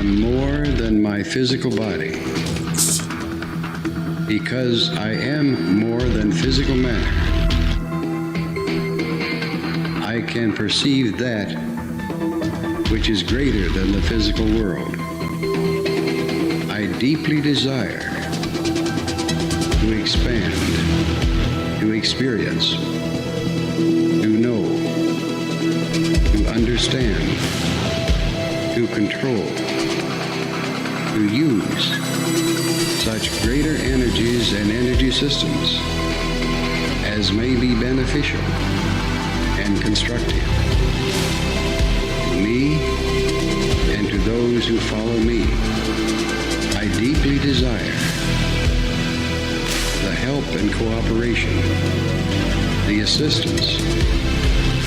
am more than my physical body. Because I am more than physical matter, I can perceive that which is greater than the physical world. I deeply desire to expand, to experience, to know, to understand, to control, to use such greater energies and energy systems as may be beneficial and constructive to me and to those who follow me. I deeply desire the help and cooperation, the assistance,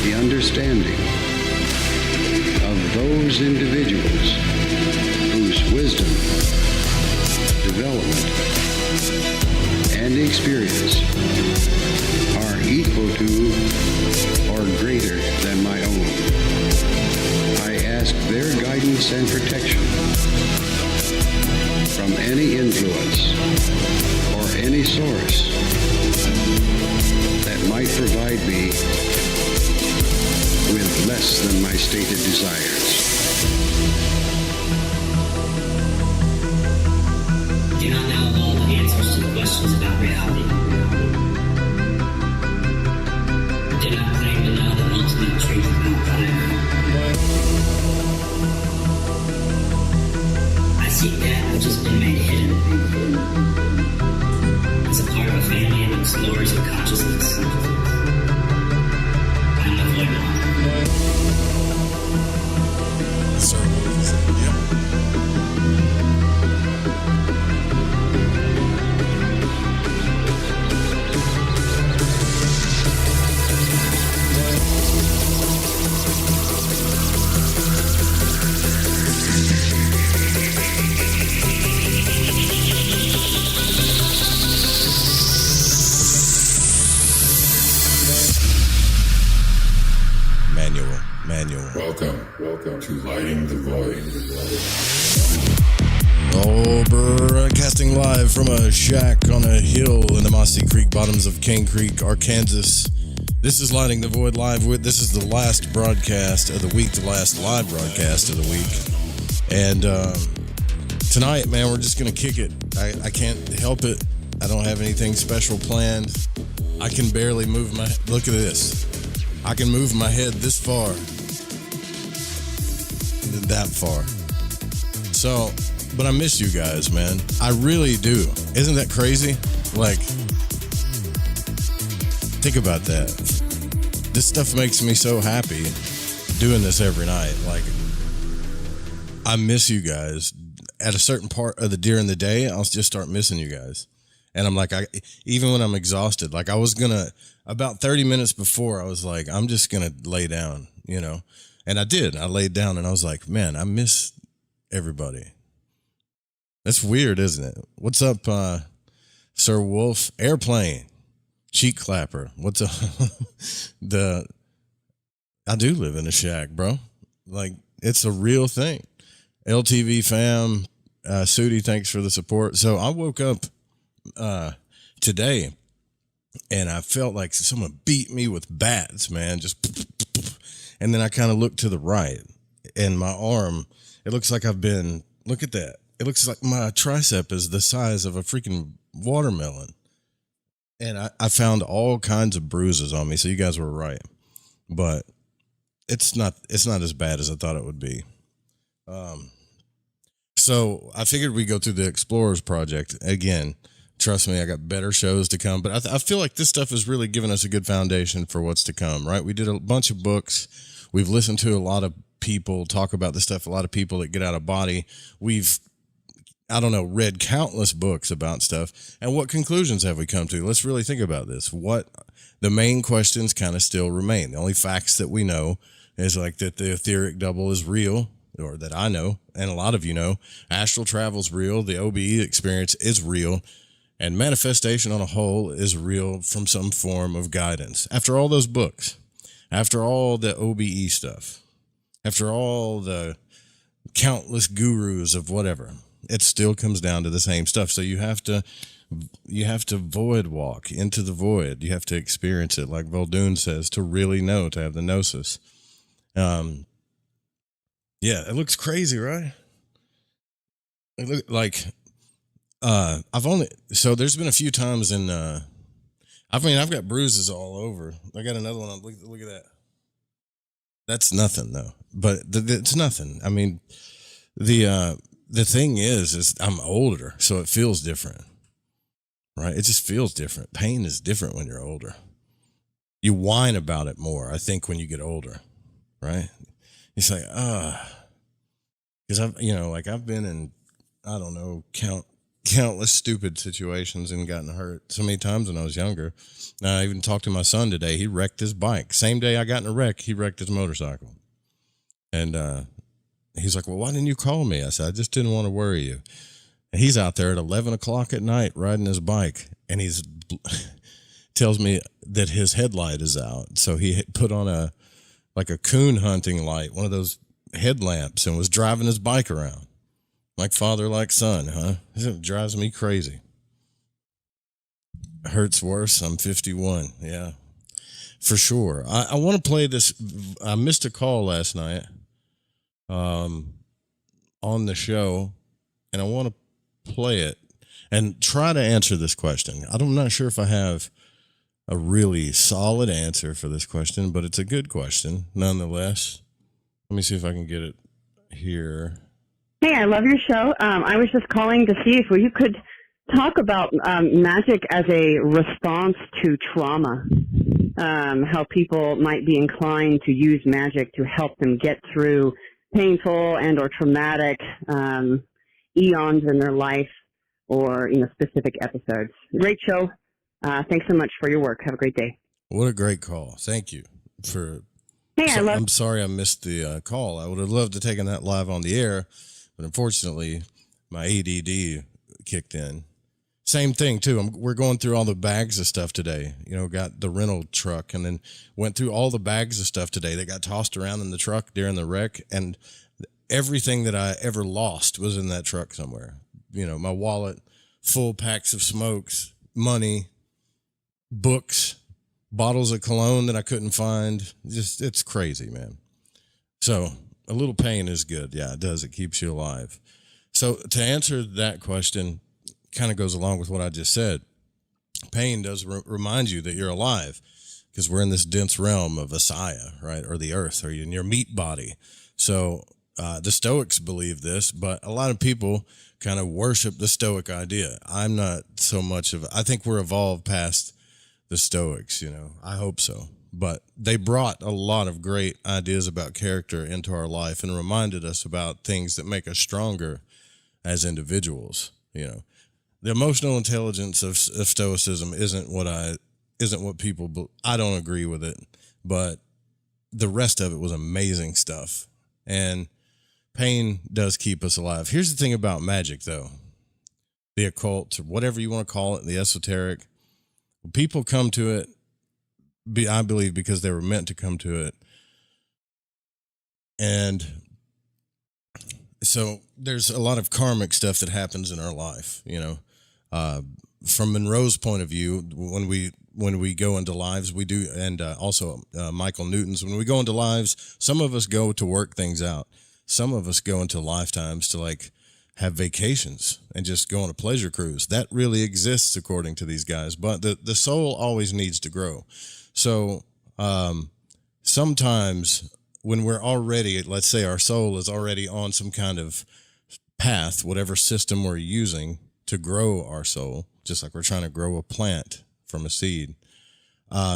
the understanding of those individuals whose wisdom, development, and experience are equal to or greater than my own. I ask their guidance and protection from any influence or any source that might provide me with less than my stated desires. Do not know all the answers to the questions about reality. Do not claim to know the ultimate truth about fire. I seek that which has been made hidden as a part of a family of explorers of consciousness. I'm the void one. Sir, yep. Manual. Welcome to Lighting the Void. Oh, broadcasting live from a shack on a hill in the Mossy Creek bottoms of Cane Creek, Arkansas. This is Lighting the Void live. This is the last broadcast of the week, the last live broadcast of the week. And tonight, man, we're just going to kick it. I can't help it. I don't have anything special planned. I can barely move my... Look at this. I can move my head this far. That far. So, but I miss you guys, man. I really do. Isn't that crazy? Like, think about that. This stuff makes me so happy doing this every night. Like, I miss you guys. At a certain part of during the day, I'll just start missing you guys. And I'm like, even when I'm exhausted, like I was gonna, about 30 minutes before, I was like, I'm just gonna lay down, you know? And I did. I laid down and I was like, man, I miss everybody. That's weird, isn't it? What's up, Sir Wolf? Airplane. Cheek clapper. What's up? I do live in a shack, bro. Like, it's a real thing. LTV fam, Sudi, thanks for the support. So I woke up today and I felt like someone beat me with bats, man. Just... And then I kind of looked to the right and my arm, it looks like look at that. It looks like my tricep is the size of a freaking watermelon. And I found all kinds of bruises on me. So you guys were right, but it's not as bad as I thought it would be. So I figured we'd go through the Explorers Project again. Trust me, I got better shows to come, but I feel like this stuff has really given us a good foundation for what's to come, right? We did a bunch of books. We've listened to a lot of people talk about this stuff, a lot of people that get out of body. We've, read countless books about stuff. And what conclusions have we come to? Let's really think about this. What the main questions kind of still remain. The only facts that we know is like that the etheric double is real, or that I know, and a lot of you know. Astral travel's real. The OBE experience is real. And manifestation on a whole is real from some form of guidance. After all those books, after all the OBE stuff, after all the countless gurus of whatever. It still comes down to the same stuff. So you have to void walk into the void. You have to experience it, like Voldoon says, to really know, to have the gnosis. Yeah, it looks crazy, right? It look like there's been a few times I've got bruises all over. I got another one. Look at that. That's nothing though, but it's nothing. I mean, the thing is I'm older, so it feels different, right? It just feels different. Pain is different when you're older. You whine about it more, I think, when you get older, right? It's like, because I've been in, I don't know, countless stupid situations and gotten hurt so many times when I was younger. I even talked to my son today. He wrecked his bike. Same day I got in a wreck, he wrecked his motorcycle. And he's like, well, why didn't you call me? I said, I just didn't want to worry you. And he's out there at 11 o'clock at night riding his bike, and he's tells me that his headlight is out. So he put on a coon hunting light, one of those headlamps, and was driving his bike around. Like father, like son, huh? It drives me crazy. Hurts worse. I'm 51. Yeah, for sure. I want to play this. I missed a call last night on the show, and I want to play it and try to answer this question. I'm not sure if I have a really solid answer for this question, but it's a good question nonetheless. Let me see if I can get it here. Hey, I love your show. I was just calling to see if you could talk about magic as a response to trauma, how people might be inclined to use magic to help them get through painful and or traumatic eons in their life, or specific episodes. Great show. Thanks so much for your work. Have a great day. What a great call. Thank you for. Hey, I'm sorry I missed the call. I would have loved to have taken that live on the air, but unfortunately, my ADD kicked in. Same thing, too. We're going through all the bags of stuff today. Got the rental truck and then went through all the bags of stuff today that got tossed around in the truck during the wreck. And everything that I ever lost was in that truck somewhere. My wallet, full packs of smokes, money, books, bottles of cologne that I couldn't find. It's crazy, man. So a little pain is good. Yeah, it does. It keeps you alive. So to answer that question, kind of goes along with what I just said. Pain does remind you that you're alive, because we're in this dense realm of Asaya, right? Or the earth, or in your meat body. So the Stoics believe this, but a lot of people kind of worship the Stoic idea. I'm not so much of, I think we're evolved past the Stoics, I hope so. But they brought a lot of great ideas about character into our life and reminded us about things that make us stronger as individuals. The emotional intelligence of Stoicism isn't what people. I don't agree with it, but the rest of it was amazing stuff. And pain does keep us alive. Here's the thing about magic, though: the occult, whatever you want to call it, the esoteric. People come to it, I believe, because they were meant to come to it. And so there's a lot of karmic stuff that happens in our life, from Monroe's point of view, when we go into lives, we do. And also Michael Newton's, when we go into lives, some of us go to work things out. Some of us go into lifetimes to have vacations and just go on a pleasure cruise. That really exists according to these guys, but the soul always needs to grow. So sometimes when we're already, let's say our soul is already on some kind of path, whatever system we're using to grow our soul, just like we're trying to grow a plant from a seed,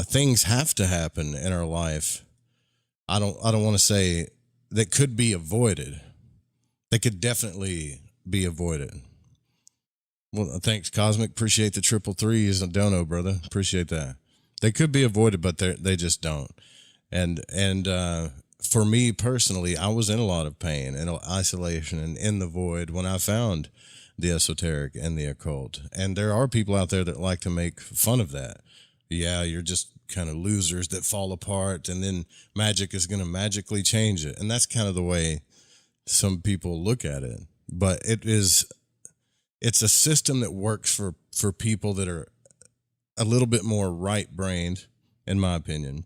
things have to happen in our life. I don't want to say that could be avoided. They could definitely be avoided. Well, thanks, Cosmic. Appreciate the 333s. I don't know, brother. Appreciate that. They could be avoided, but they just don't. And for me personally, I was in a lot of pain and isolation and in the void when I found the esoteric and the occult. And there are people out there that like to make fun of that. Yeah, you're just kind of losers that fall apart, and then magic is going to magically change it. And that's kind of the way some people look at it, but it's a system that works for people that are a little bit more right-brained, in my opinion.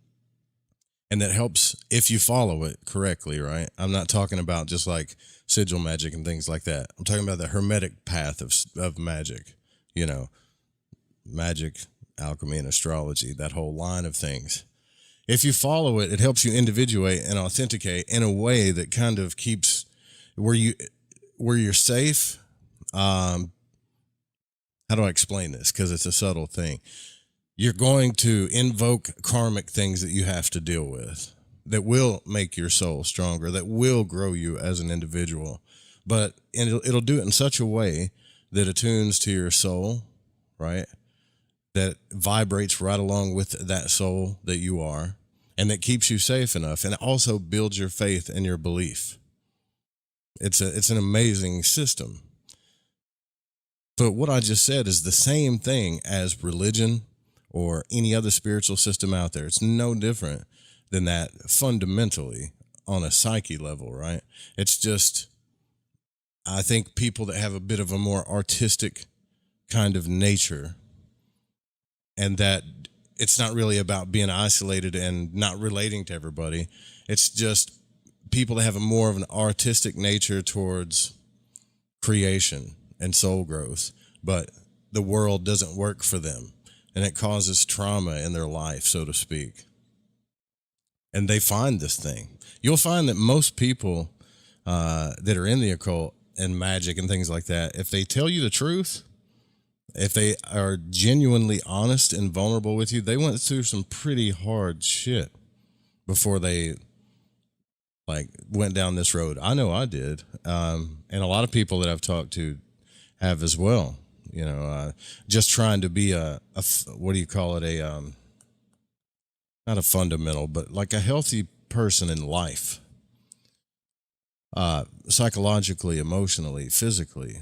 And that helps if you follow it correctly, right? I'm not talking about just like sigil magic and things like that. I'm talking about the hermetic path of magic, you know, magic, alchemy, and astrology, that whole line of things. If you follow it, it helps you individuate and authenticate in a way that kind of keeps where you're safe. How do I explain this? Because it's a subtle thing. You're going to invoke karmic things that you have to deal with that will make your soul stronger, that will grow you as an individual. But it'll do it in such a way that attunes to your soul, right? That vibrates right along with that soul that you are, and that keeps you safe enough, and it also builds your faith and your belief. It's an amazing system. But what I just said is the same thing as religion or any other spiritual system out there. It's no different than that fundamentally on a psyche level, right? It's just, I think people that have a bit of a more artistic kind of nature, and that it's not really about being isolated and not relating to everybody. It's just people that have a more of an artistic nature towards creation and soul growth, but the world doesn't work for them, and it causes trauma in their life, so to speak. And they find this thing. You'll find that most people that are in the occult and magic and things like that, if they tell you the truth, if they are genuinely honest and vulnerable with you, they went through some pretty hard shit before they like went down this road. I know I did. And a lot of people that I've talked to have as well, you know, just trying to be what do you call it? Not a fundamental, but like a healthy person in life, psychologically, emotionally, physically,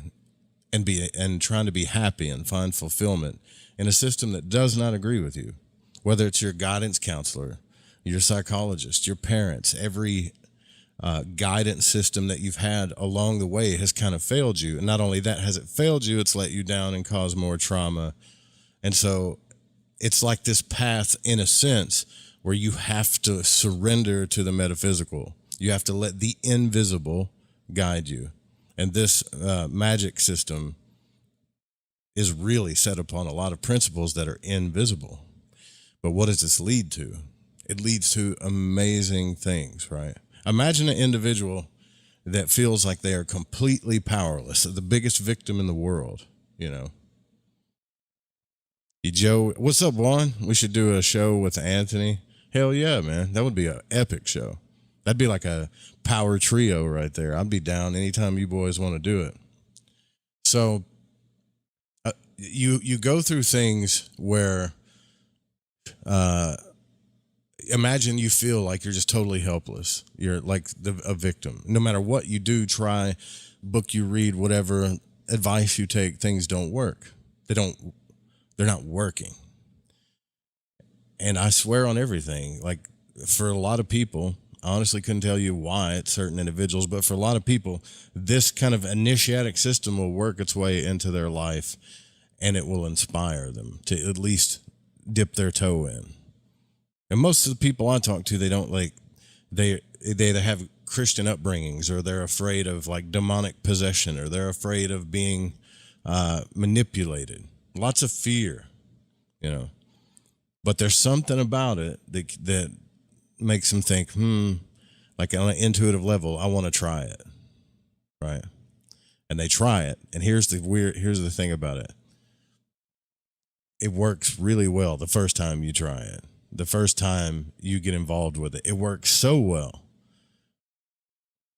and trying to be happy and find fulfillment in a system that does not agree with you, whether it's your guidance counselor, your psychologist, your parents. Every guidance system that you've had along the way has kind of failed you. And not only that, has it failed you, it's let you down and caused more trauma. And so it's like this path, in a sense, where you have to surrender to the metaphysical. You have to let the invisible guide you. And this magic system is really set upon a lot of principles that are invisible. But what does this lead to? It leads to amazing things, right? Imagine an individual that feels like they are completely powerless, the biggest victim in the world, you know. Hey, Joe, what's up, Juan? We should do a show with Anthony. Hell yeah, man. That would be an epic show. That'd be like a power trio right there. I'd be down anytime you boys want to do it. So you go through things where imagine you feel like you're just totally helpless. You're like a victim. No matter what you do, try, book you read, whatever advice you take, things don't work. They're not working. And I swear on everything, like for a lot of people, I honestly couldn't tell you why it's certain individuals, but for a lot of people, this kind of initiatic system will work its way into their life, and it will inspire them to at least dip their toe in. And most of the people I talk to, they don't like, they either have Christian upbringings, or they're afraid of like demonic possession, or they're afraid of being manipulated. Lots of fear, you know. But there's something about it that makes them think, like on an intuitive level, I want to try it, right? And they try it, and here's the thing about it. It works really well the first time you try it. The first time you get involved with it, it works so well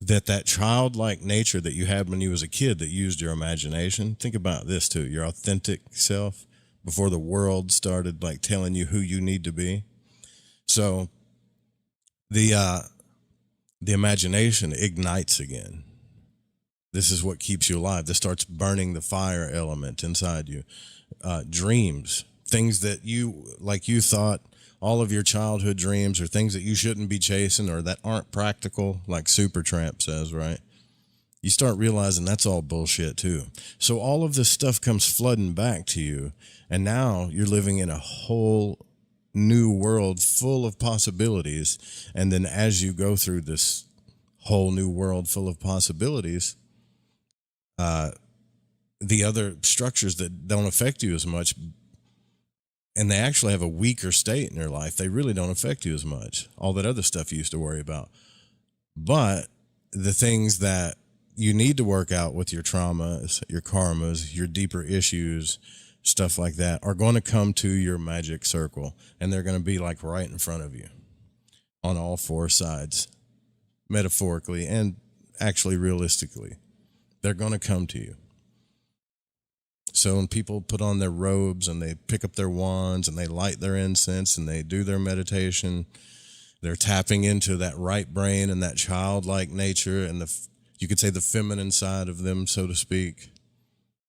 that childlike nature that you had when you was a kid that used your imagination. Think about this too, your authentic self before the world started like telling you who you need to be. So the imagination ignites again. This is what keeps you alive. This starts burning the fire element inside you. Dreams, things that you thought, all of your childhood dreams, or things that you shouldn't be chasing or that aren't practical, like Supertramp says, right? you start realizing that's all bullshit too. So all of this stuff comes flooding back to you, and now you're living in a whole new world full of possibilities. And then as you go through this whole new world full of possibilities, the other structures that don't affect you as much, and they actually have a weaker state in their life, they really don't affect you as much. All that other stuff you used to worry about. But the things that you need to work out with your traumas, your karmas, your deeper issues, stuff like that, are going to come to your magic circle, and they're going to be like right in front of you on all four sides, metaphorically and actually realistically. They're going to come to you. So when people put on their robes and they pick up their wands and they light their incense and they do their meditation, they're tapping into that right brain and that childlike nature and you could say the feminine side of them, so to speak,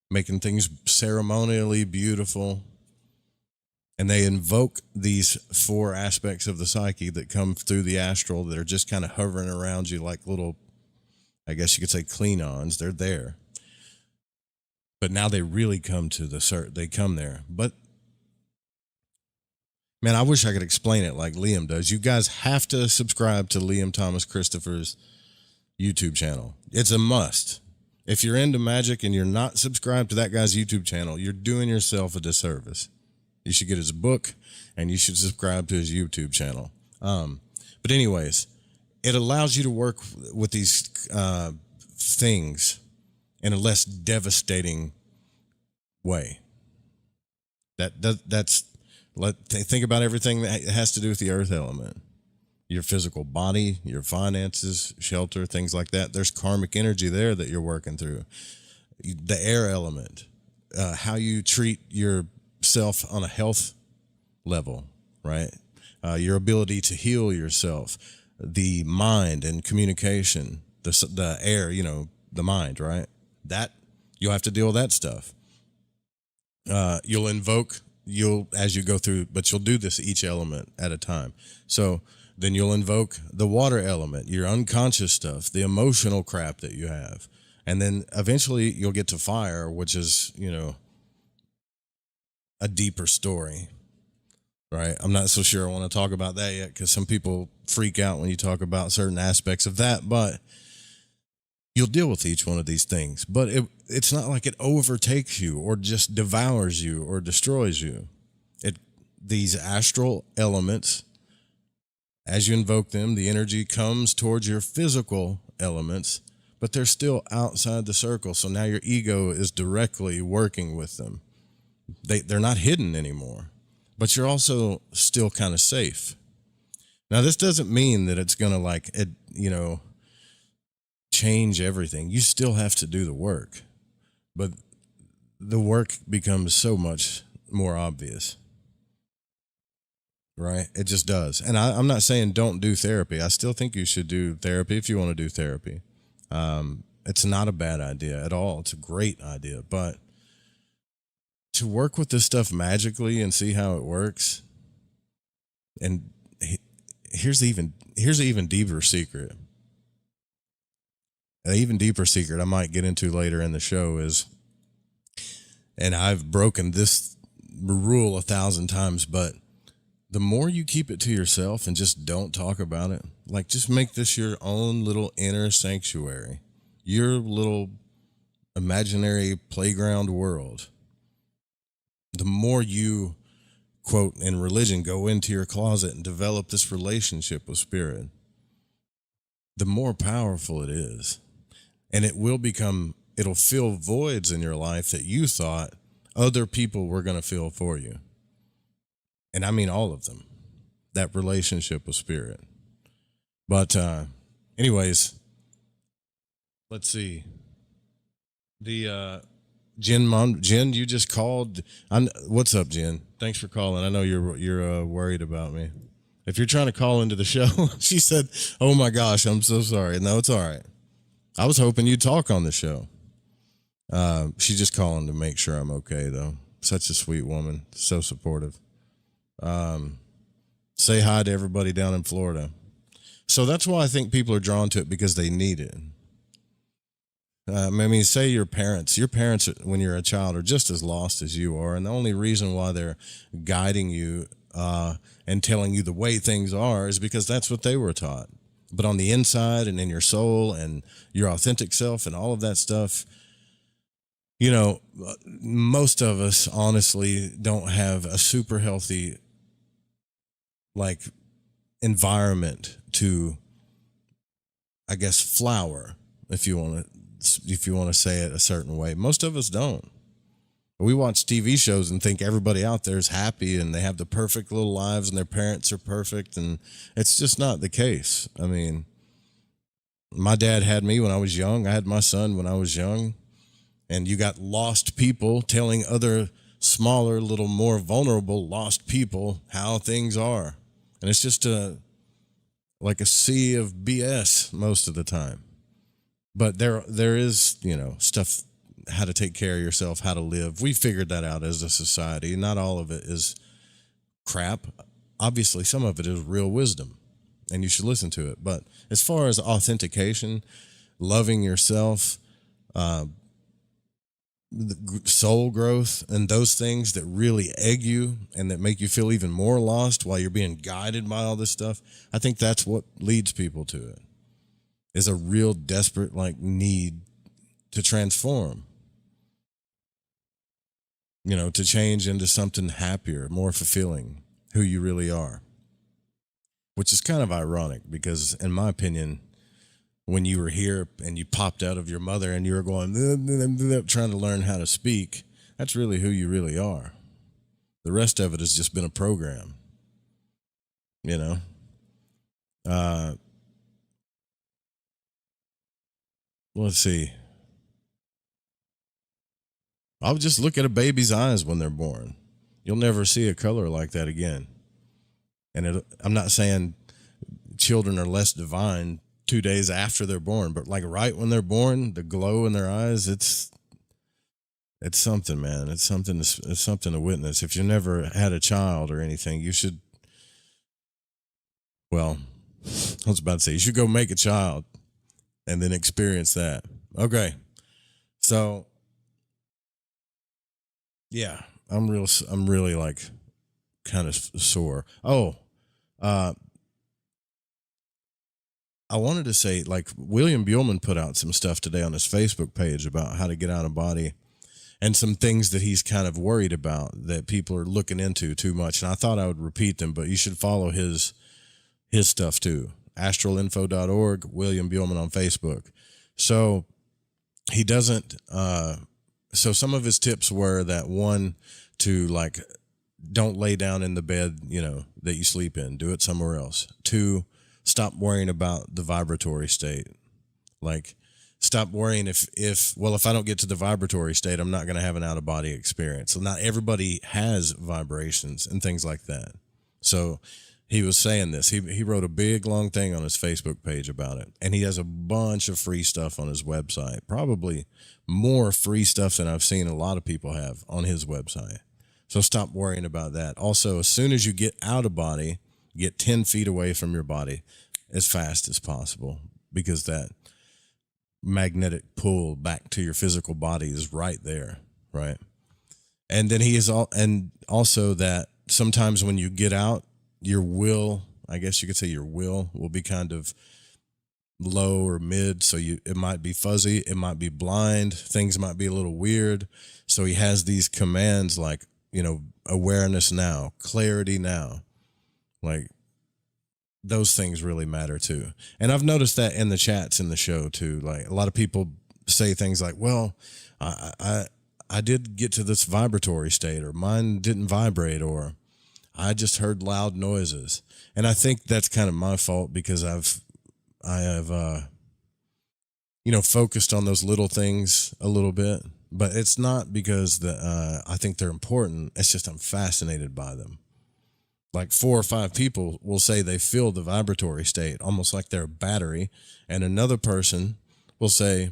making things ceremonially beautiful. And they invoke these four aspects of the psyche that come through the astral that are just kind of hovering around you like little, I guess you could say, Klingons. They're there. But now they really come to they come there. But man, I wish I could explain it like Liam does. You guys have to subscribe to Liam Thomas Christopher's YouTube channel. It's a must. If you're into magic and you're not subscribed to that guy's YouTube channel, you're doing yourself a disservice. You should get his book and you should subscribe to his YouTube channel. But anyways, it allows you to work with these things in a less devastating way. Think about everything that has to do with the earth element. Your physical body, your finances, shelter, things like that. There's karmic energy there that you're working through. The air element, how you treat yourself on a health level, right? Your ability to heal yourself, the mind and communication, the air, the mind, right? That you'll have to deal with that stuff. You'll invoke, as you go through, but you'll do this each element at a time. So then you'll invoke the water element, your unconscious stuff, the emotional crap that you have. And then eventually you'll get to fire, which is, a deeper story, right? I'm not so sure I want to talk about that yet because some people freak out when you talk about certain aspects of that, but you'll deal with each one of these things, but it's not like it overtakes you or just devours you or destroys you. These astral elements, as you invoke them, the energy comes towards your physical elements, but they're still outside the circle. So now your ego is directly working with them. They're not hidden anymore, but you're also still kind of safe. Now, this doesn't mean that it's going to change everything. You still have to do the work, but the work becomes so much more obvious, right? It just does. And I'm not saying don't do therapy. I still think you should do therapy if you want to do therapy. It's not a bad idea at all. It's a great idea, but to work with this stuff magically and see how it works. And here's an even deeper secret. An even deeper secret I might get into later in the show is, and I've broken this rule 1,000 times, but the more you keep it to yourself and just don't talk about it, like just make this your own little inner sanctuary, your little imaginary playground world. The more you, quote, in religion, go into your closet and develop this relationship with spirit, the more powerful it is. And it'll fill voids in your life that you thought other people were going to fill for you. And I mean all of them, that relationship with spirit. But anyways, let's see. The Jen, you just called. What's up, Jen? Thanks for calling. I know you're worried about me. If you're trying to call into the show, she said, "Oh my gosh, I'm so sorry." No, it's all right. I was hoping you'd talk on the show. She's just calling to make sure I'm okay, though. Such a sweet woman, so supportive. Say hi to everybody down in Florida. So that's why I think people are drawn to it, because they need it. I mean, say your parents when you're a child are just as lost as you are. And the only reason why they're guiding you and telling you the way things are is because that's what they were taught. But on the inside and in your soul and your authentic self and all of that stuff, you know, most of us honestly don't have a super healthy, like, environment to, I guess, flower, if you want to say it a certain way. Most of us don't. We watch TV shows and think everybody out there is happy and they have the perfect little lives and their parents are perfect, and it's just not the case. I mean, my dad had me when I was young. I had my son when I was young. And you got lost people telling other smaller, little more vulnerable lost people how things are. And it's just like a sea of BS most of the time. But there is, you know, stuff, how to take care of yourself, how to live. We figured that out as a society. Not all of it is crap. Obviously, some of it is real wisdom, and you should listen to it. But as far as authentication, loving yourself, soul growth, and those things that really egg you and that make you feel even more lost while you're being guided by all this stuff, I think that's what leads people to it, is a real desperate, like, need to transform, you know, to change into something happier, more fulfilling, who you really are. Which is kind of ironic because, in my opinion, when you were here and you popped out of your mother and you were going, trying to learn how to speak, that's really who you really are. The rest of it has just been a program, you know? Let's see. I'll just look at a baby's eyes when they're born. You'll never see a color like that again. And I'm not saying children are less divine 2 days after they're born, but like right when they're born, the glow in their eyes, it's something, man. It's something to witness. If you never had a child or anything, you should, well, I was about to say, you should go make a child and then experience that. Okay. So yeah, I'm really like kind of sore. Oh, I wanted to say, like, William Buellman put out some stuff today on his Facebook page about how to get out of body and some things that he's kind of worried about that people are looking into too much. And I thought I would repeat them, but you should follow his stuff too. astralinfo.org, William Buellman on Facebook. So he doesn't, so some of his tips were that, one, to, like, don't lay down in the bed, you know, that you sleep in. Do it somewhere else. 2, stop worrying about the vibratory state. Like, stop worrying if I don't get to the vibratory state, I'm not going to have an out-of-body experience. So not everybody has vibrations and things like that. So he was saying this. He wrote a big, long thing on his Facebook page about it. And he has a bunch of free stuff on his website. Probably more free stuff than I've seen a lot of people have on his website. So stop worrying about that. Also, as soon as you get out of body, get 10 feet away from your body as fast as possible, because that magnetic pull back to your physical body is right there, right? And then also that sometimes when you get out, your will, I guess you could say your will be kind of low or mid, so it might be fuzzy, it might be blind, things might be a little weird. So he has these commands like, you know, awareness now, clarity now. Like, those things really matter too. And I've noticed that in the chats in the show too. Like, a lot of people say things like, well, I did get to this vibratory state, or mine didn't vibrate, or I just heard loud noises. And I think that's kind of my fault, because I have you know, focused on those little things a little bit, but it's not because I think they're important. It's just I'm fascinated by them. Like 4 or 5 people will say they feel the vibratory state, almost like they're a battery. And another person will say,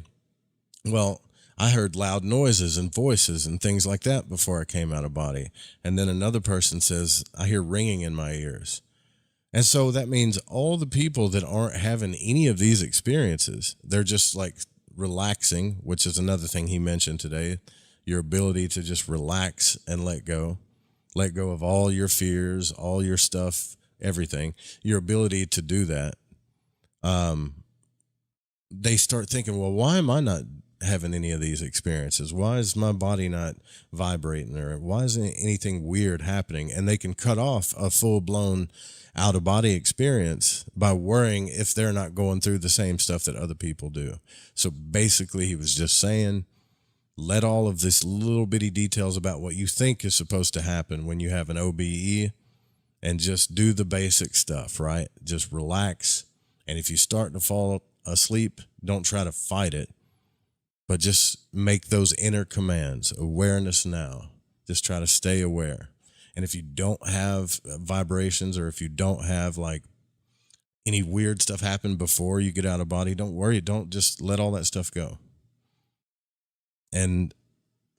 well, I heard loud noises and voices and things like that before I came out of body. And then another person says, I hear ringing in my ears. And so that means all the people that aren't having any of these experiences, they're just like relaxing, which is another thing he mentioned today, your ability to just relax and let go of all your fears, all your stuff, everything, your ability to do that. They start thinking, well, why am I not having any of these experiences? Why is my body not vibrating, or why isn't anything weird happening? And they can cut off a full-blown out-of-body experience by worrying if they're not going through the same stuff that other people do. So basically, he was just saying, let all of this little bitty details about what you think is supposed to happen when you have an OBE, and just do the basic stuff, right? Just relax. And if you start to fall asleep, don't try to fight it, but just make those inner commands. Awareness now. Just try to stay aware. And if you don't have vibrations, or if you don't have like any weird stuff happen before you get out of body, don't worry. Don't just let all that stuff go. And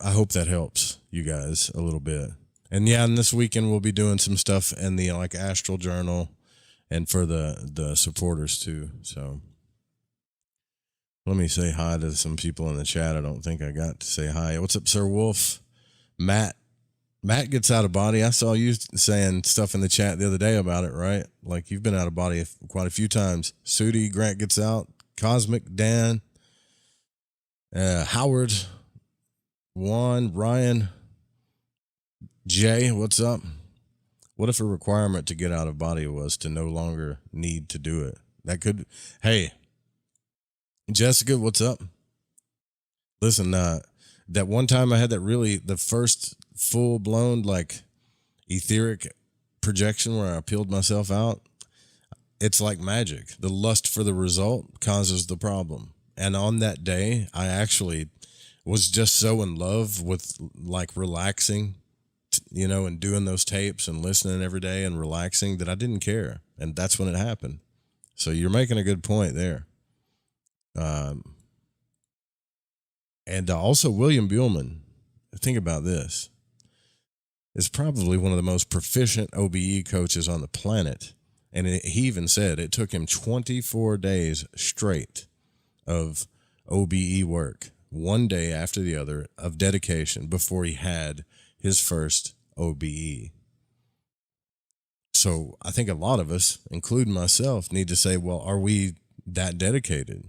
I hope that helps you guys a little bit. And yeah, and this weekend we'll be doing some stuff in the like astral journal, and for the supporters too. So let me say hi to some people in the chat. I don't think I got to say hi. What's up, Sir Wolf? Matt gets out of body. I saw you saying stuff in the chat the other day about it, right? Like you've been out of body quite a few times. Sudi, Grant gets out. Cosmic, Dan, Howard, Juan, Ryan, Jay, what's up? What if a requirement to get out of body was to no longer need to do it? That could, hey, Jessica, what's up? Listen, that one time I had the first full-blown, like, etheric projection where I peeled myself out. It's like magic. The lust for the result causes the problem. And on that day, I actually was just so in love with, like, relaxing, and doing those tapes and listening every day and relaxing, that I didn't care. And that's when it happened. So you're making a good point there. And also William Buellman, think about this, is probably one of the most proficient OBE coaches on the planet. And he even said it took him 24 days straight of OBE work, one day after the other, of dedication before he had his first OBE. So I think a lot of us, including myself, need to say, well, are we that dedicated?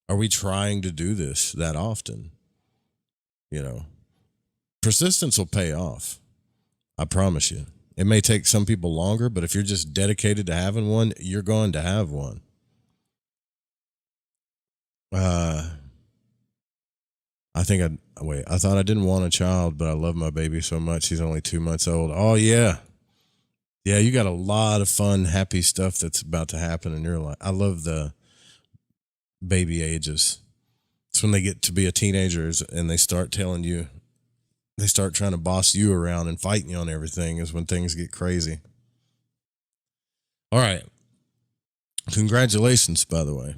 Are we trying to do this that often? Persistence will pay off. I promise you. It may take some people longer, but if you're just dedicated to having one, you're going to have one. I thought I didn't want a child, but I love my baby so much. He's only 2 months old. Oh, yeah. Yeah, you got a lot of fun, happy stuff that's about to happen in your life. I love the baby ages. It's when they get to be a teenagers and they start trying to boss you around and fighting you on everything, is when things get crazy. All right. Congratulations, by the way.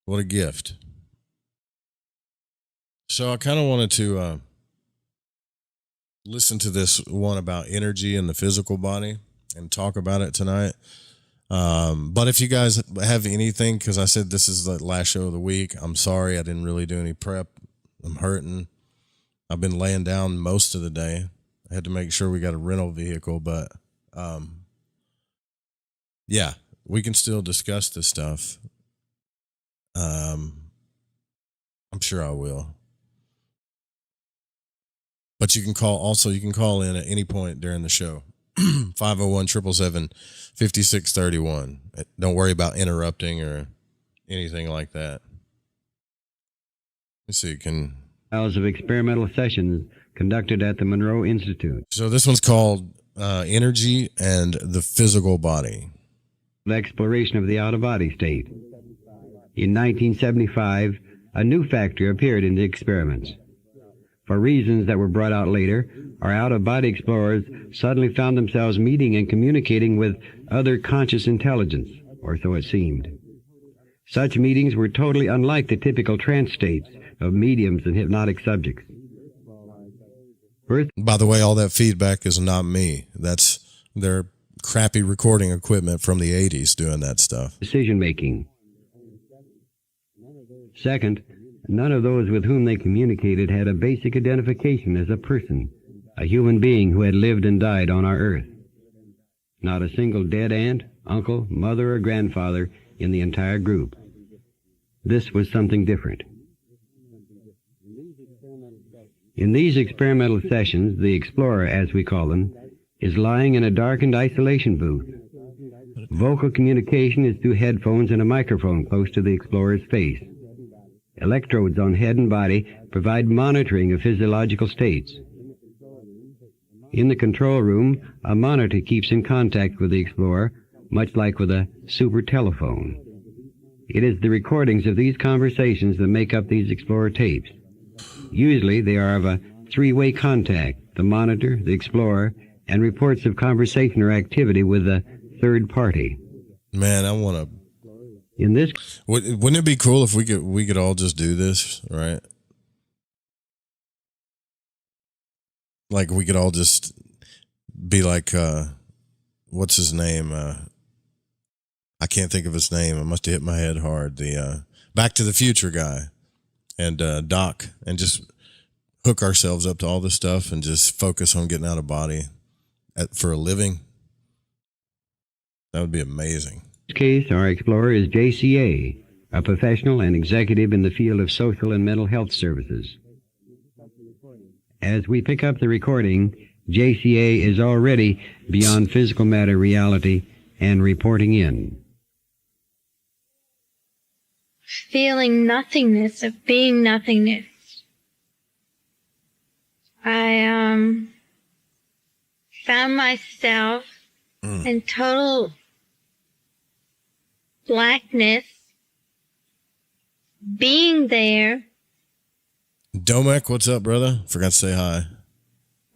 What a gift. So I kind of wanted to listen to this one about energy in the physical body and talk about it tonight. But if you guys have anything, because I said this is the last show of the week, I'm sorry I didn't really do any prep. I'm hurting. I've been laying down most of the day. I had to make sure we got a rental vehicle, but yeah, we can still discuss this stuff. I'm sure I will. But you can call in at any point during the show. 501-777-5631. Don't worry about interrupting or anything like that. Let's see, Hours of experimental sessions conducted at the Monroe Institute. So this one's called Energy and the Physical Body. The exploration of the out-of-body state. In 1975, a new factor appeared in the experiments. For reasons that were brought out later, our out-of-body explorers suddenly found themselves meeting and communicating with other conscious intelligence, or so it seemed. Such meetings were totally unlike the typical trance states of mediums and hypnotic subjects. By the way, all that feedback is not me. That's their crappy recording equipment from the 80s doing that stuff. Decision-making. Second, none of those with whom they communicated had a basic identification as a person, a human being who had lived and died on our earth. Not a single dead aunt, uncle, mother, or grandfather in the entire group. This was something different. In these experimental sessions, the explorer, as we call them, is lying in a darkened isolation booth. Vocal communication is through headphones and a microphone close to the explorer's face. Electrodes on head and body provide monitoring of physiological states. In the control room, a monitor keeps in contact with the explorer, much like with a super telephone. It is the recordings of these conversations that make up these explorer tapes. Usually they are of a three-way contact, the monitor, the explorer, and reports of conversation or activity with the third party. Man, I want to. In this, wouldn't it be cool if we could all just do this, right? Like we could all just be like, what's his name? I can't think of his name. I must have hit my head hard. The Back to the Future guy and Doc, and just hook ourselves up to all this stuff and just focus on getting out of body for a living. That would be amazing. In this case, our explorer is JCA, a professional and executive in the field of social and mental health services. As we pick up the recording, JCA is already beyond physical matter reality and reporting in. Feeling nothingness, of being nothingness. I found myself in total blackness, being there. Domek, what's up, brother? Forgot to say hi.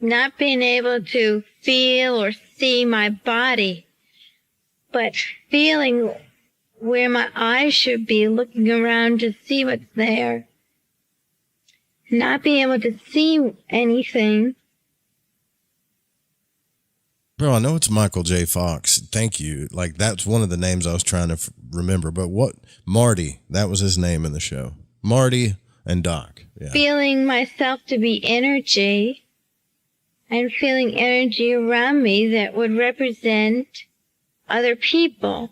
Not being able to feel or see my body, but feeling where my eyes should be, looking around to see what's there. Not being able to see anything. Bro, I know it's Michael J. Fox. Thank you. Like, that's one of the names I was trying to remember. But what? Marty. That was his name in the show. Marty and Doc. Yeah. Feeling myself to be energy, and feeling energy around me that would represent other people.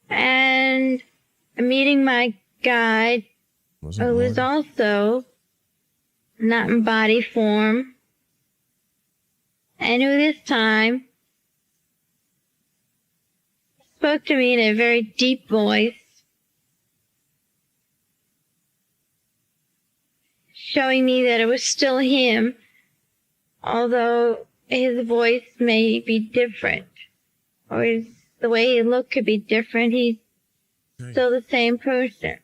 And meeting my guide, who was also not in body form, and who this time spoke to me in a very deep voice, showing me that it was still him, although his voice may be different, or the way he looked could be different. He's still the same person.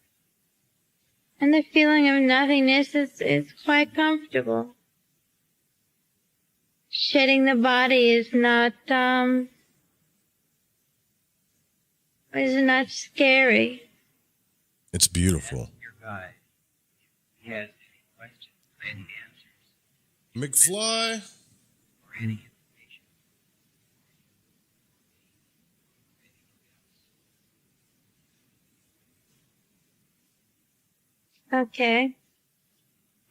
And the feeling of nothingness is quite comfortable. Shedding the body is not scary. It's beautiful. Your guy, he has any questions, any answers, McFly. or any information. Okay.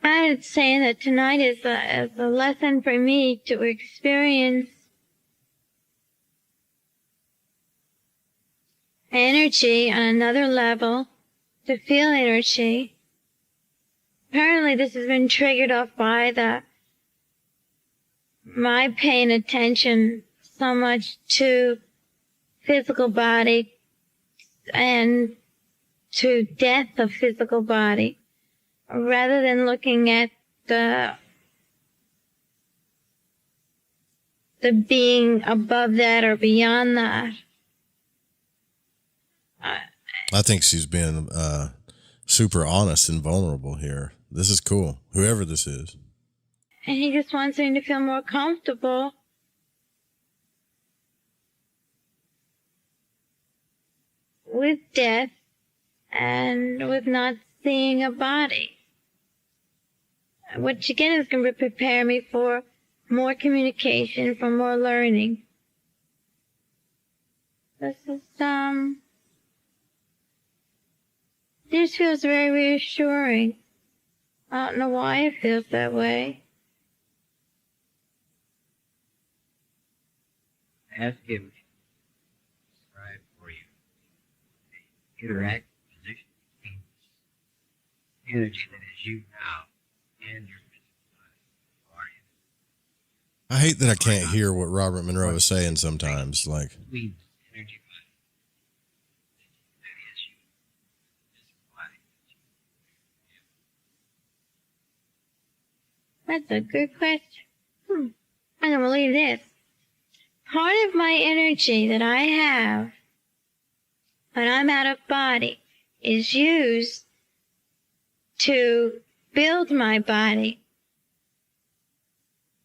I'm saying that tonight is a lesson for me to experience energy on another level, to feel energy. Apparently this has been triggered off by my paying attention so much to physical body and to death of physical body, rather than looking at the being above that or beyond that. I think she's being super honest and vulnerable here. This is cool, whoever this is. And he just wants me to feel more comfortable with death and with not seeing a body. Which again is going to prepare me for more communication, for more learning. This is, This feels very reassuring. I don't know why it feels that way. Ask him to describe for you the interact position between this energy that is you now and your physical body. I hate that I can't hear what Robert Monroe is saying sometimes. Like, Between this energy body that is you, physical body. That's a good question. I'm going to believe this. Part of my energy that I have when I'm out of body is used to build my body.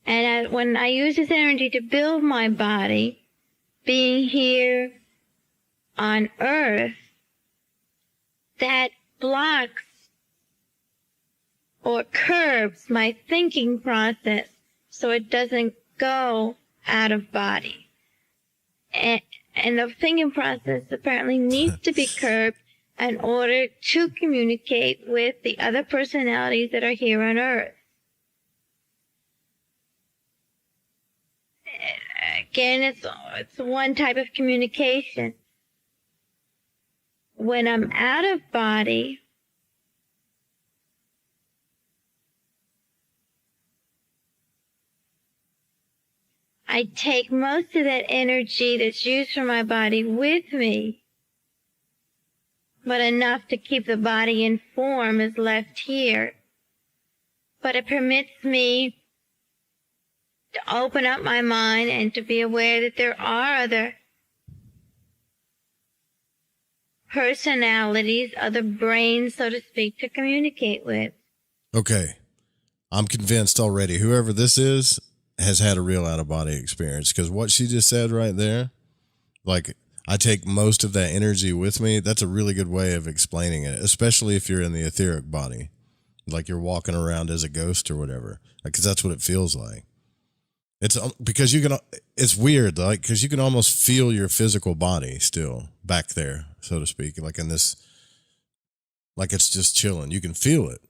And when I use this energy to build my body, being here on Earth, that blocks or curbs my thinking process so it doesn't go out of body. And the thinking process apparently needs to be curbed in order to communicate with the other personalities that are here on Earth. Again, it's one type of communication. When I'm out of body, I take most of that energy that's used for my body with me, but enough to keep the body in form is left here. But it permits me to open up my mind and to be aware that there are other personalities, other brains, so to speak, to communicate with. okay, I'm convinced already. Whoever this is has had a real out-of-body experience, because what she just said right there, like, I take most of that energy with me. That's a really good way of explaining it, especially if you're in the etheric body, like you're walking around as a ghost or whatever, because that's what it feels like. It's because you can, it's weird, like, because you can almost feel your physical body still back there, so to speak, like in this, like it's just chilling. You can feel it.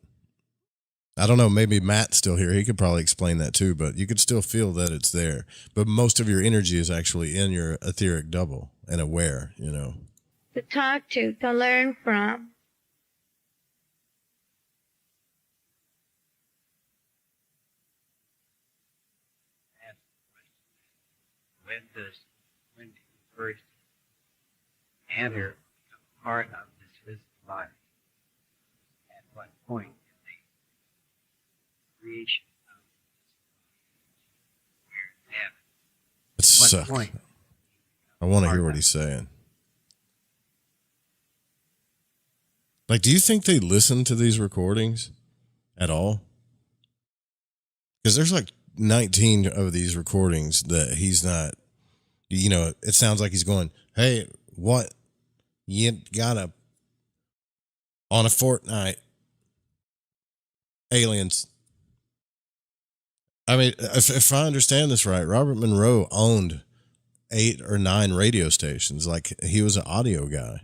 I don't know, maybe Matt's still here. He could probably explain that too, but you could still feel that it's there. But most of your energy is actually in your etheric double and aware, you know. To talk to learn from. When do you first enter a part of this physical body? At what point in the creation of It this sucks. point? I want to hear what he's saying. Like, do you think they listen to these recordings at all? Because there's like 19 of these recordings that he's not, you know, it sounds like he's going, hey, what? You gotta, on a fortnight, aliens. I mean, if I understand this right, Robert Monroe owned 8 or 9 radio stations. Like, he was an audio guy.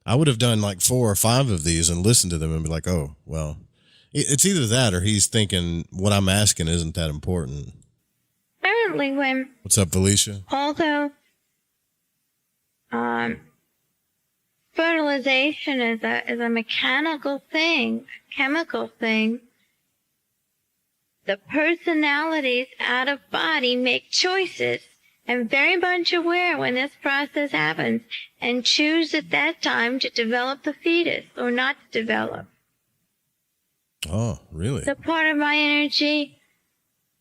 I would have done like 4 or 5 of these and listened to them and be like, oh, well, it's either that or he's thinking what I'm asking isn't that important. Apparently when, What's up, Felicia? although fertilization is a mechanical thing, a chemical thing, the personalities out of body make choices and very much aware when this process happens and choose at that time to develop the fetus or not to develop. Oh, really? So part of my energy,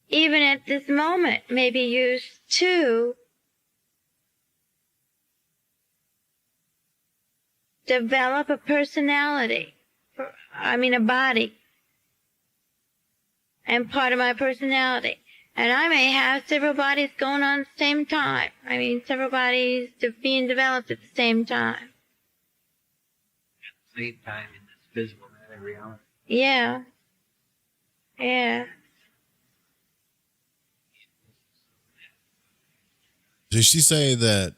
even at this moment, may be used to develop a personality, a body, and part of my personality. And I may have several bodies going on at the same time. Several bodies being developed at the same time. At the same time in this physical matter reality. Yeah. Yeah. Did she say that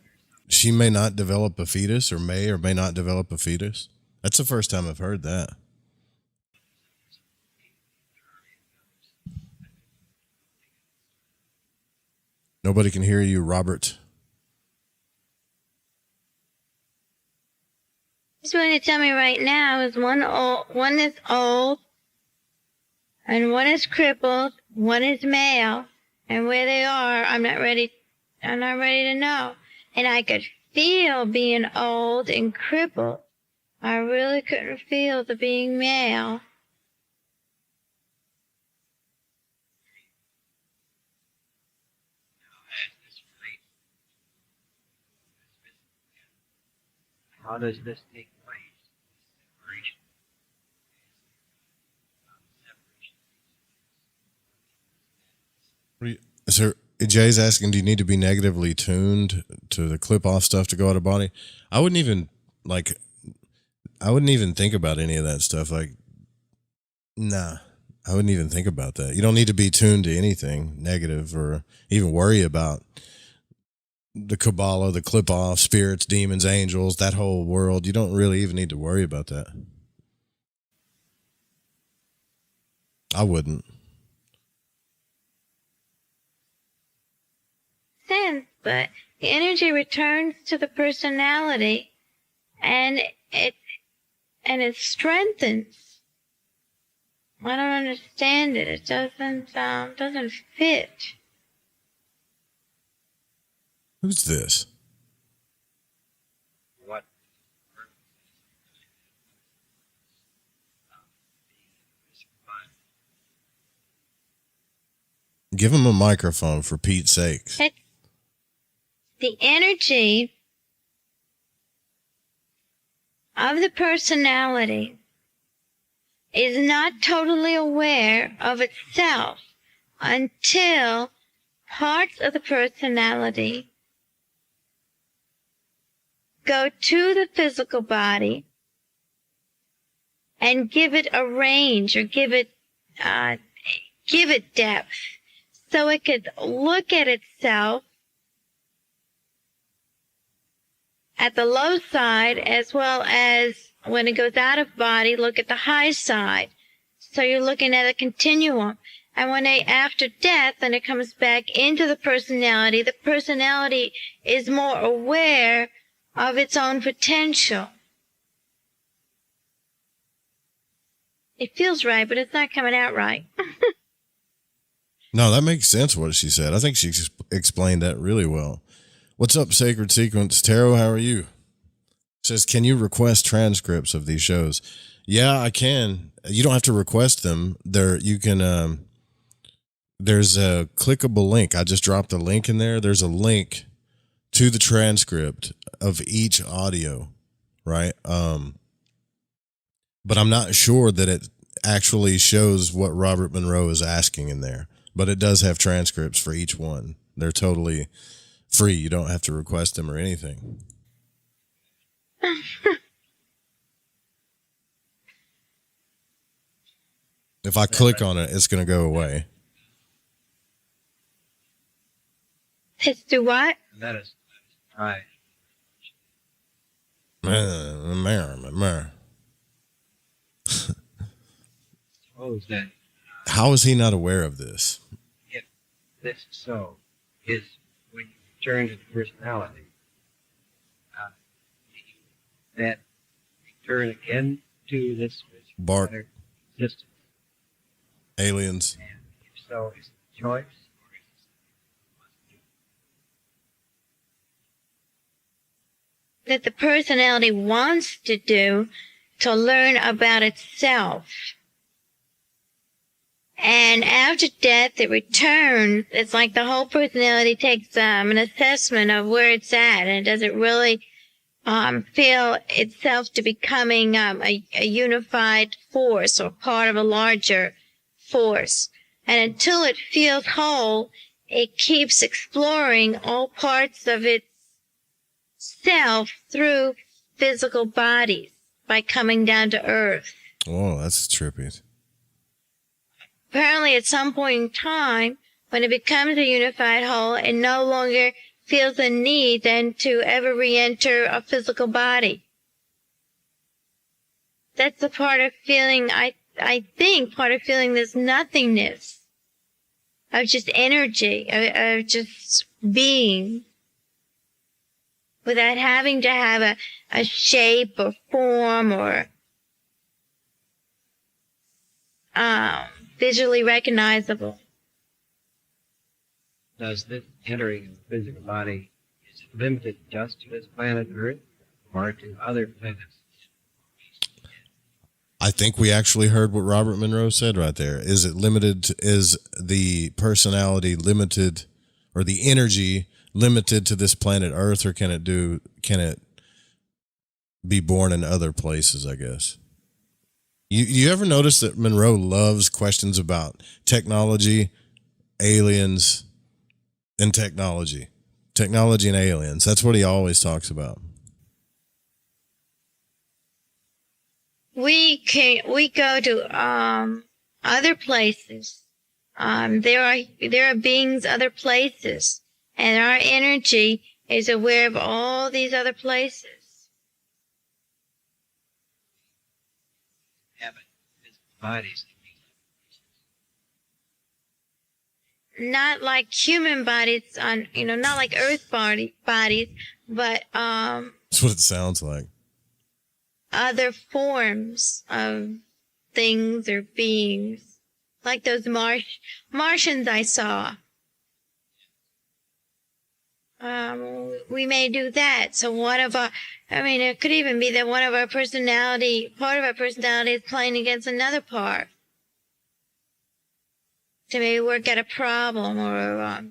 she may not develop a fetus or may not develop a fetus That's the first time I've heard that. Nobody can hear you, Robert. He's going to tell me right now is one is old, and one is crippled, one is male, and where they are, I'm not ready to know. And I could feel being old and crippled. I really couldn't feel the being male. How does this take place? So Jay's asking, do you need to be negatively tuned to the clip off stuff to go out of body? I wouldn't even think about any of that stuff. Like, nah, I wouldn't even think about that. You don't need to be tuned to anything negative or even worry about the Kabbalah, the clip off, spirits, demons, angels, that whole world. You don't really even need to worry about that. I wouldn't. Sense, but the energy returns to the personality, and it strengthens. I don't understand it. It doesn't fit. Who's this? What? Give him a microphone for Pete's sake. The energy of the personality is not totally aware of itself until parts of the personality go to the physical body and give it a range or give it depth so it could look at itself at the low side, as well as when it goes out of body, look at the high side. So you're looking at a continuum. And when after death, and it comes back into the personality is more aware of its own potential. It feels right, but it's not coming out right. No, that makes sense what she said. I think she explained that really well. What's up, Sacred Sequence? Tarot, how are you? Says, can you request transcripts of these shows? Yeah, I can. You don't have to request them. You can, there's a clickable link. I just dropped a link in there. There's a link to the transcript of each audio, right? But I'm not sure that it actually shows what Robert Monroe is asking in there. But it does have transcripts for each one. They're totally free. You don't have to request them or anything. If I click on it, it's going to go away. Let's do what? That is right. Suppose that How is he not aware of this? if this is so, is when you return to the personality, that return again to this Bark. existence. Aliens. And if so, is it a choice? That the personality wants to do to learn about itself. And after death, it returns. It's like the whole personality takes an assessment of where it's at, and does it really feel itself to becoming a unified force or part of a larger force. And until it feels whole, it keeps exploring all parts of its self through physical bodies by coming down to Earth. Oh, that's trippy. Apparently, at some point in time, when it becomes a unified whole, it no longer feels a need then to ever re-enter a physical body. that's a part of feeling, I think part of feeling this nothingness of just energy, of just being, without having to have a shape or form or visually recognizable. Does this entering of the physical body, is it limited just to this planet Earth or to other planets? I think we actually heard what Robert Monroe said right there. Is it limited? Is the personality limited, or the energy limited to this planet Earth, or can it be born in other places, I guess? You ever notice that Monroe loves questions about technology, aliens, and technology and aliens? That's what he always talks about. We go to other places. There are beings other places, and our energy is aware of all these other places. Habit, physical bodies. Not like human bodies not like Earth bodies, but That's what it sounds like. other forms of things or beings, like those Martians I saw. We may do that. So it could even be that part of our personality is playing against another part to maybe work out a problem or,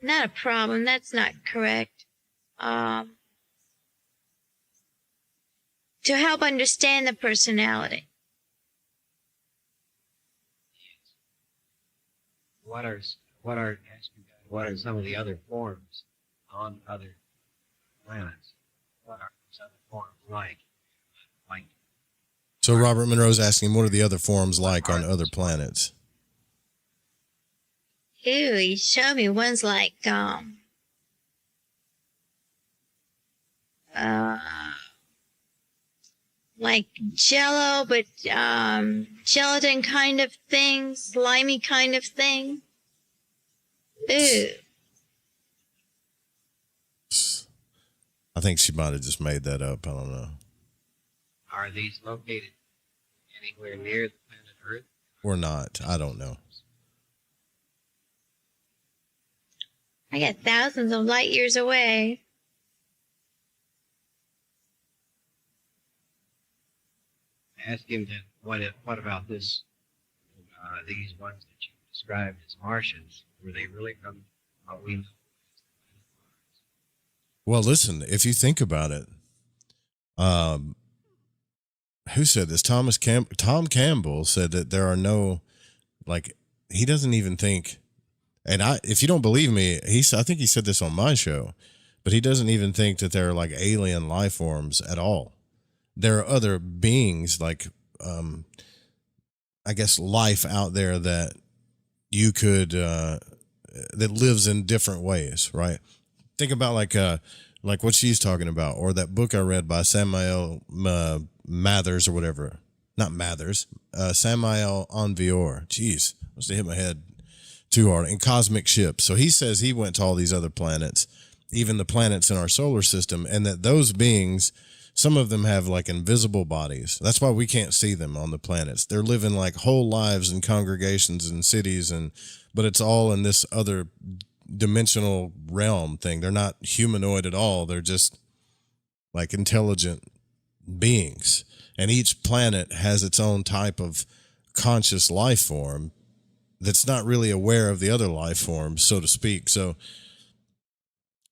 not a problem, that's not correct. To help understand the personality. What are some of the other forms on other planets? What are those other forms like? So Robert Monroe's asking, what are the other forms like on other planets? Ew, he showed me ones like, like jello, but gelatin kind of thing, slimy kind of thing. Ew. I think she might have just made that up. I don't know. Are these located anywhere near the planet Earth? Or not. I don't know. I got thousands of light years away. Ask him then, what about this? These ones that you described as Martians, were they really from what we know? Well, listen, if you think about it, who said this? Tom Campbell said that there are no, he doesn't even think, and if you don't believe me, I think he said this on my show, but he doesn't even think that there are alien life forms at all. There are other beings I guess life out there that you could that lives in different ways, right? Think about like what she's talking about, or that book I read by Samael Mathers or whatever. Not Mathers, Samael Envior. Jeez, I must have hit my head too hard. In Cosmic Ships. So he says he went to all these other planets, even the planets in our solar system, and that those beings, some of them have invisible bodies. That's why we can't see them on the planets. They're living whole lives in congregations and cities, but it's all in this other dimensional realm thing. They're not humanoid at all. They're just intelligent beings. And each planet has its own type of conscious life form that's not really aware of the other life forms, so to speak. So,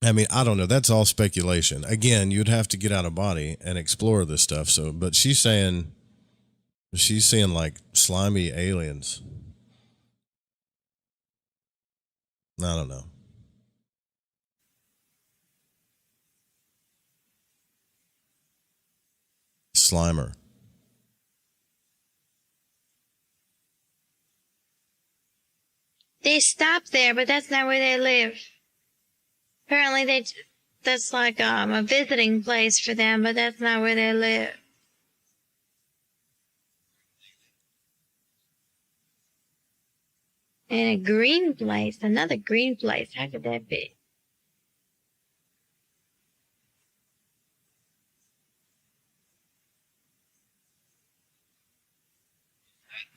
I mean, I don't know. That's all speculation. Again, you'd have to get out of body and explore this stuff. So, but she's seeing slimy aliens. I don't know. Slimer. They stop there, but that's not where they live. Apparently that's like a visiting place for them, but that's not where they live. And a green place, another green place. How could that be?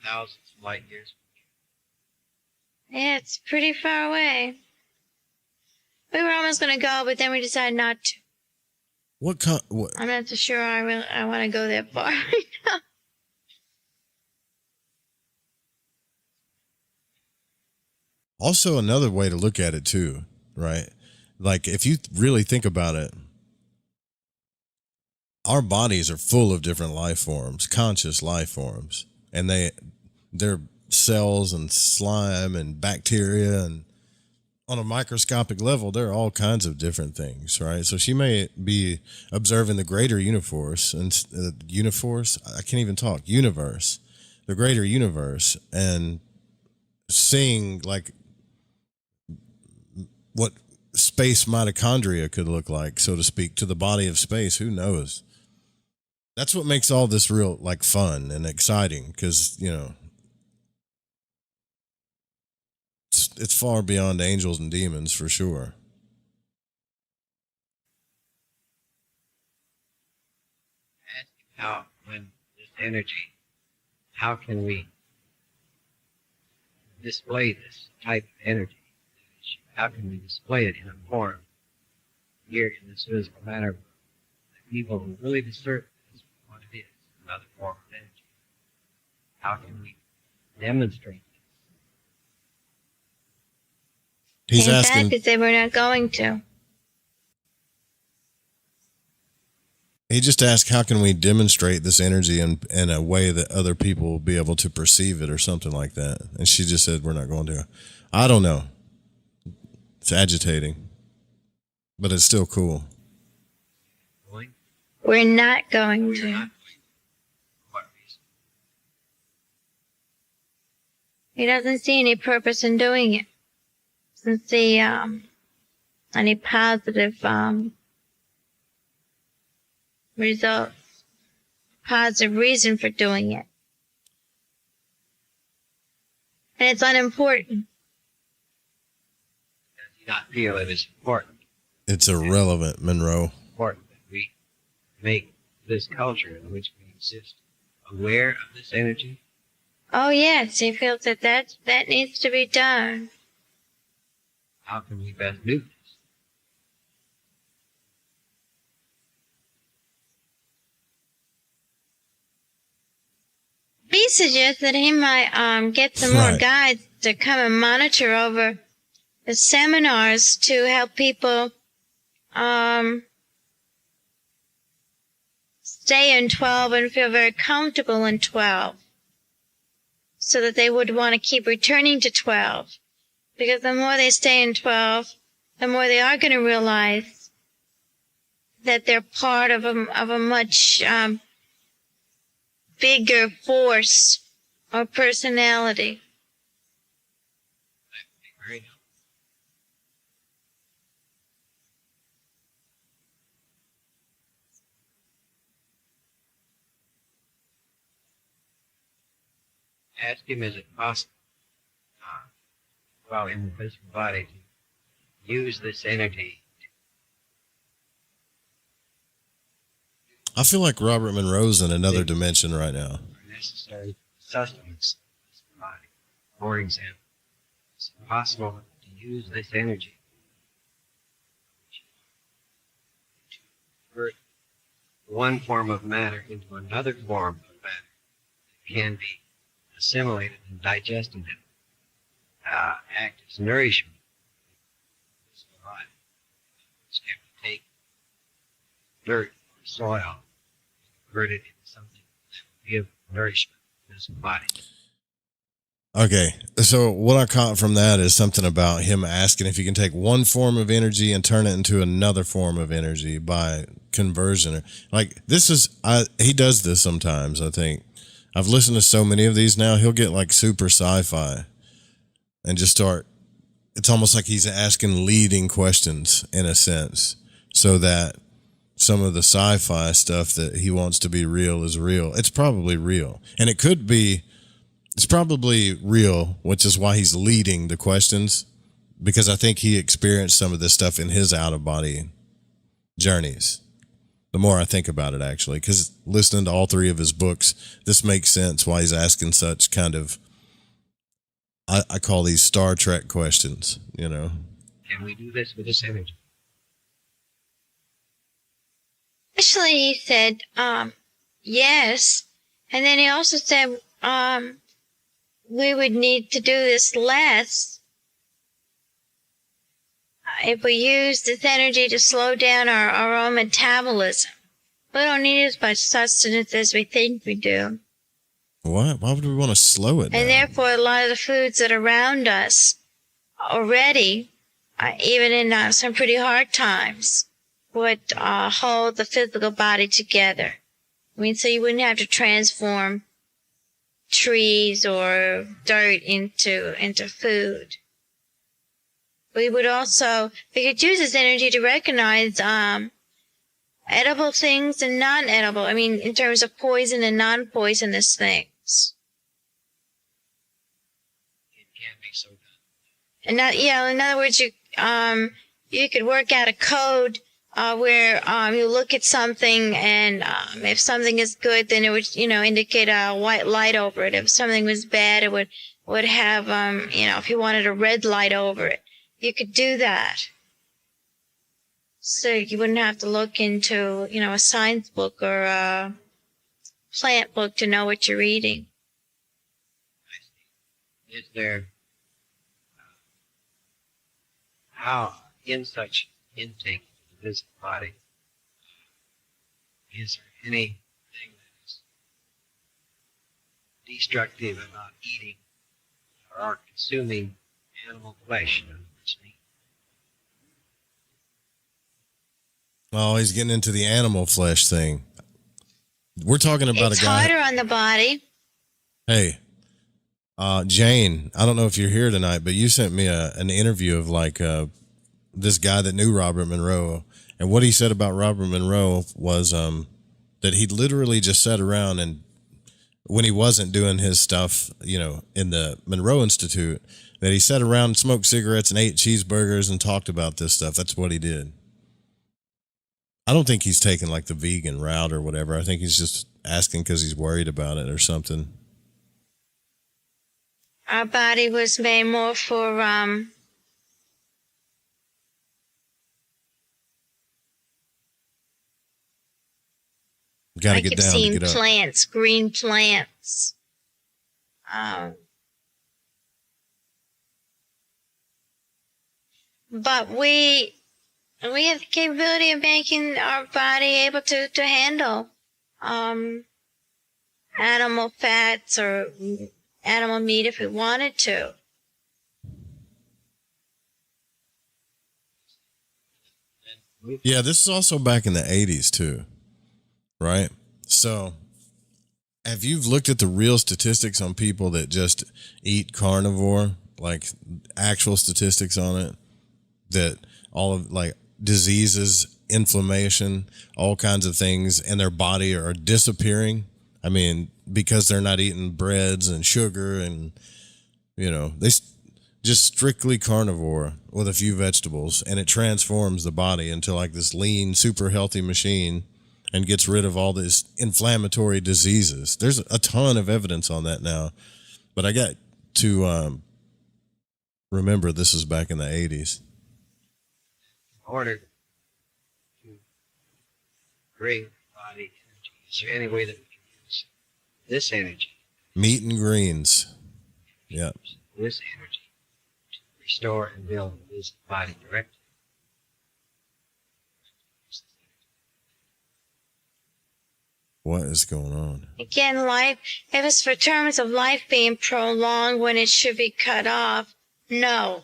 Thousands of light years. Yeah, it's pretty far away. We were almost going to go, but then we decided not to. What? I'm not so sure I want to go that far right now. Also, another way to look at it too, right? Like if you really think about it, our bodies are full of different life forms, conscious life forms, and they're cells and slime and bacteria, and on a microscopic level, there are all kinds of different things, right? So she may be observing the greater universe and I can't even talk, universe, the greater universe, and seeing like what space mitochondria could look like, so to speak, to the body of space. Who knows? That's what makes all this real like fun and exciting, because, you know, it's far beyond angels and demons for sure. How, when this energy, how can we display this type of energy? How can we display it in a form here in this physical matter that people who really discern this what it is, another form of energy? How can we demonstrate this? He's asking. They said we're not going to. He just asked, how can we demonstrate this energy in a way that other people will be able to perceive it or something like that? And she just said, we're not going to. I don't know. It's agitating, but it's still cool. We're not going to. What reason? He doesn't see any purpose in doing it. Doesn't see any positive results, positive reason for doing it. And it's unimportant. Does he not feel it is important? It's irrelevant, Monroe. Important that we make this culture in which we exist aware of this energy. Oh yes, he feels that needs to be done. How can we best do this? We suggest that he might get some more Right. guides to come and monitor over the seminars to help people stay in 12 and feel very comfortable in 12, so that they would want to keep returning to 12. Because the more they stay in 12, the more they are going to realize that they're part of a much bigger force or personality. Very helpful. Ask him, is it possible, while in the physical body, to use this energy? I feel like Robert Monroe's in another dimension right now. For necessary sustenance of this body. For example, is it possible to use this energy to convert one form of matter into another form of matter that can be assimilated and digested and act as nourishment for this body? Which can we take dirt or soil and convert it into something that will give nourishment to this body? Okay, so what I caught from that is something about him asking if you can take one form of energy and turn it into another form of energy by conversion. Like this is, he does this sometimes. I think I've listened to so many of these now. He'll get like super sci-fi and just start. It's almost like he's asking leading questions in a sense. so that some of the sci-fi stuff that he wants to be real is real. It's probably real. And it could be, it's probably real, which is why he's leading the questions, because I think he experienced some of this stuff in his out-of-body journeys. The more I think about it, actually, because listening to all three of his books, this makes sense why he's asking such kind of, I call these Star Trek questions, you know. Can we do this with this energy? Actually, he said, yes. And then he also said, we would need to do this less if we use this energy to slow down our own metabolism. We don't need as much sustenance as we think we do. What? Why would we want to slow it down? And therefore, a lot of the foods that are around us already, even in some pretty hard times, would hold the physical body together. I mean, so you wouldn't have to transform trees or dirt into food. We could use this energy to recognize edible things and non-edible. I mean, in terms of poison and non-poisonous things. It can be so done. And in other words, you could work out a code where you look at something, and if something is good, then it would indicate a white light over it. If something was bad, it would have if you wanted a red light over it, you could do that. So you wouldn't have to look into a science book or a plant book to know what you're eating. Is there, how in such intake of the physical body, is there anything that is destructive about eating or consuming animal flesh? Oh, he's getting into the animal flesh thing. We're talking about It's a guy. harder on the body. Hey, Jane, I don't know if you're here tonight, but you sent me an interview of this guy that knew Robert Monroe, and what he said about Robert Monroe was that he literally just sat around, and when he wasn't doing his stuff, in the Monroe Institute, that he sat around and smoked cigarettes and ate cheeseburgers and talked about this stuff. That's what he did. I don't think he's taking like the vegan route or whatever. I think he's just asking because he's worried about it or something. Our body was made more for Got to get down to get up. plants, green plants. But we have the capability of making our body able to handle animal fats or animal meat if we wanted to. Yeah, this is also back in the 80s too, right? So have you looked at the real statistics on people that just eat carnivore, like actual statistics on it, that all of like diseases, inflammation, all kinds of things in their body are disappearing? I mean, because they're not eating breads and sugar and, they just strictly carnivore with a few vegetables, and it transforms the body into like this lean, super healthy machine and gets rid of all these inflammatory diseases. There's a ton of evidence on that now, but I got to remember this is back in the 80s. In order to create body energy, is there any way that we can use this energy? Meat and greens. Yeah. This energy to restore and build this body directly. What is going on? Again, life, if it's for terms of life being prolonged when it should be cut off, no.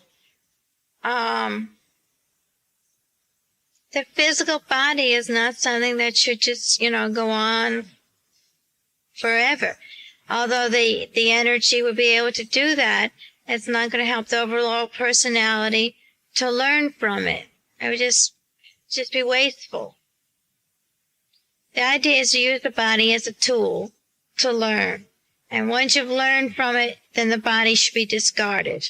The physical body is not something that should just, go on forever. Although the energy would be able to do that, it's not going to help the overall personality to learn from it. It would just just be wasteful. The idea is to use the body as a tool to learn. And once you've learned from it, then the body should be discarded.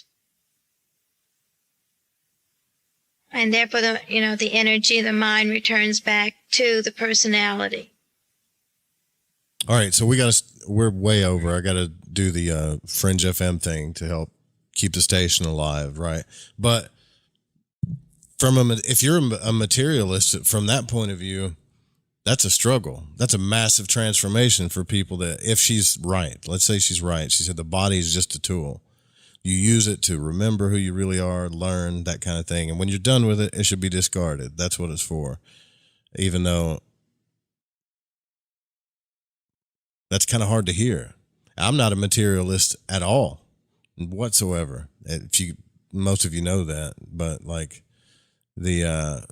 And therefore, the energy of the mind returns back to the personality. All right, so we're way over. I got to do the Fringe FM thing to help keep the station alive, right? But if you're a materialist, from that point of view, that's a struggle. That's a massive transformation for people that, if she's right, let's say she's right. She said the body is just a tool. You use it to remember who you really are, learn, that kind of thing. And when you're done with it, it should be discarded. That's what it's for. Even though that's kind of hard to hear. I'm not a materialist at all, whatsoever. Most of you know that, but like that's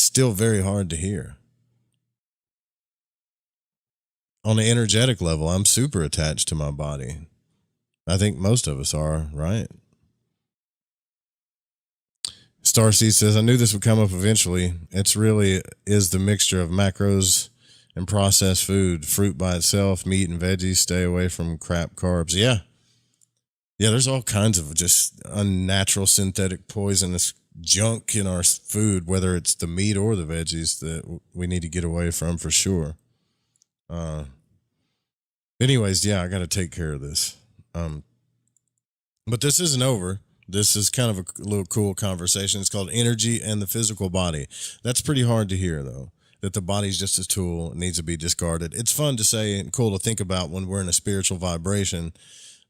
still very hard to hear. On the energetic level, I'm super attached to my body. I think most of us are, right? Starseed says, I knew this would come up eventually. It's really is the mixture of macros and processed food. Fruit by itself, meat and veggies, stay away from crap carbs. Yeah, there's all kinds of just unnatural, synthetic, poisonous junk in our food, whether it's the meat or the veggies, that we need to get away from for sure. Anyways, yeah, I got to take care of this. But this isn't over. This is kind of a little cool conversation. It's called Energy and the Physical Body. That's pretty hard to hear, though, that the body's just a tool. It needs to be discarded. It's fun to say and cool to think about when we're in a spiritual vibration.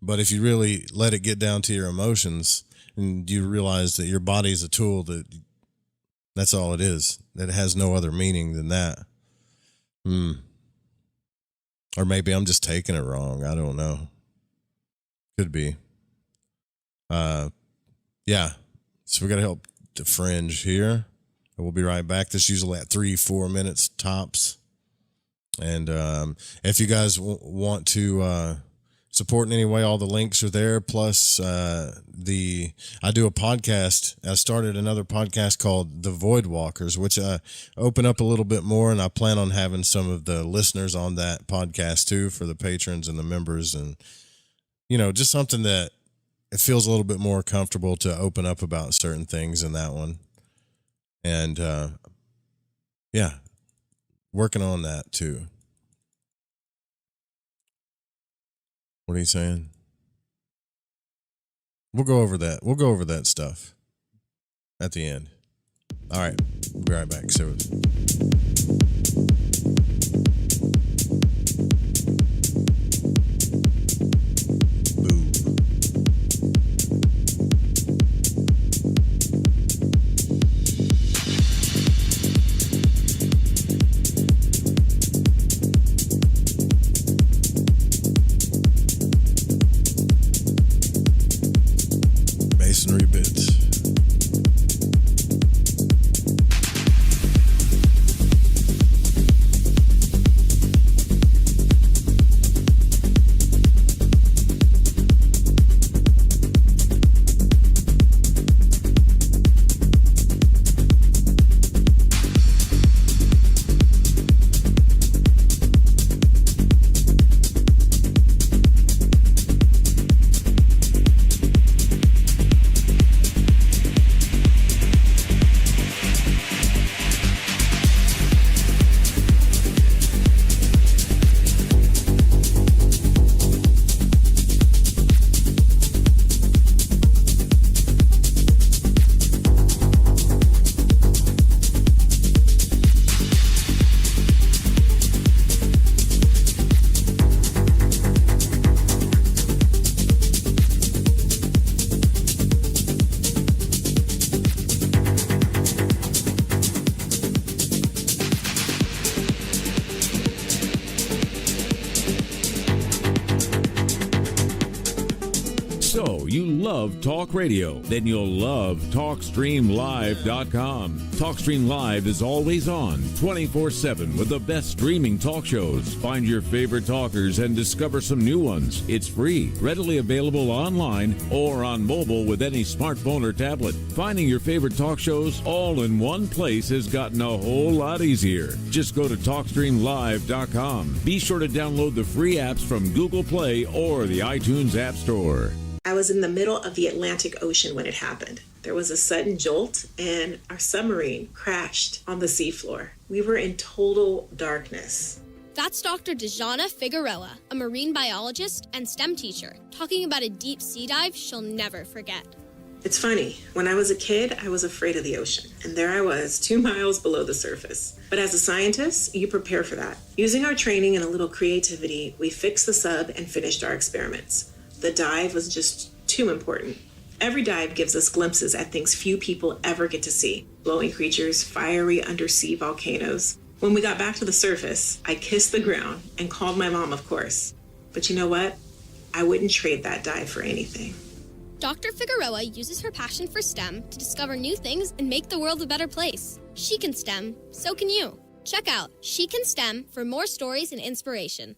But if you really let it get down to your emotions and you realize that your body is a tool, that's all it is. That it has no other meaning than that. Or maybe I'm just taking it wrong. I don't know. Could be. Yeah. So we got to help the Fringe here. We'll be right back. This is usually at 3-4 minutes tops. And if you guys want to support in any way, all the links are there. Plus, I do a podcast. I started another podcast called The Void Walkers, which I open up a little bit more, and I plan on having some of the listeners on that podcast too, for the patrons and the members, and just something that it feels a little bit more comfortable to open up about certain things in that one. And yeah, working on that too. What are you saying? We'll go over that. We'll go over that stuff at the end. All right. We'll be right back. So. Masonry bits. So, you love talk radio? Then you'll love TalkStreamLive.com. TalkStream Live is always on, 24/7, with the best streaming talk shows. Find your favorite talkers and discover some new ones. It's free, readily available online or on mobile with any smartphone or tablet. Finding your favorite talk shows all in one place has gotten a whole lot easier. Just go to TalkStreamLive.com. Be sure to download the free apps from Google Play or the iTunes App Store. I was in the middle of the Atlantic Ocean when it happened. There was a sudden jolt and our submarine crashed on the seafloor. We were in total darkness. That's Dr. Dejana Figueroa, a marine biologist and STEM teacher, talking about a deep sea dive she'll never forget. It's funny, when I was a kid, I was afraid of the ocean, and there I was, 2 miles below the surface. But as a scientist, you prepare for that. Using our training and a little creativity, we fixed the sub and finished our experiments. The dive was just too important. Every dive gives us glimpses at things few people ever get to see. Glowing creatures, fiery undersea volcanoes. When we got back to the surface, I kissed the ground and called my mom, of course. But you know what? I wouldn't trade that dive for anything. Dr. Figueroa uses her passion for STEM to discover new things and make the world a better place. She can STEM, so can you. Check out She Can STEM for more stories and inspiration.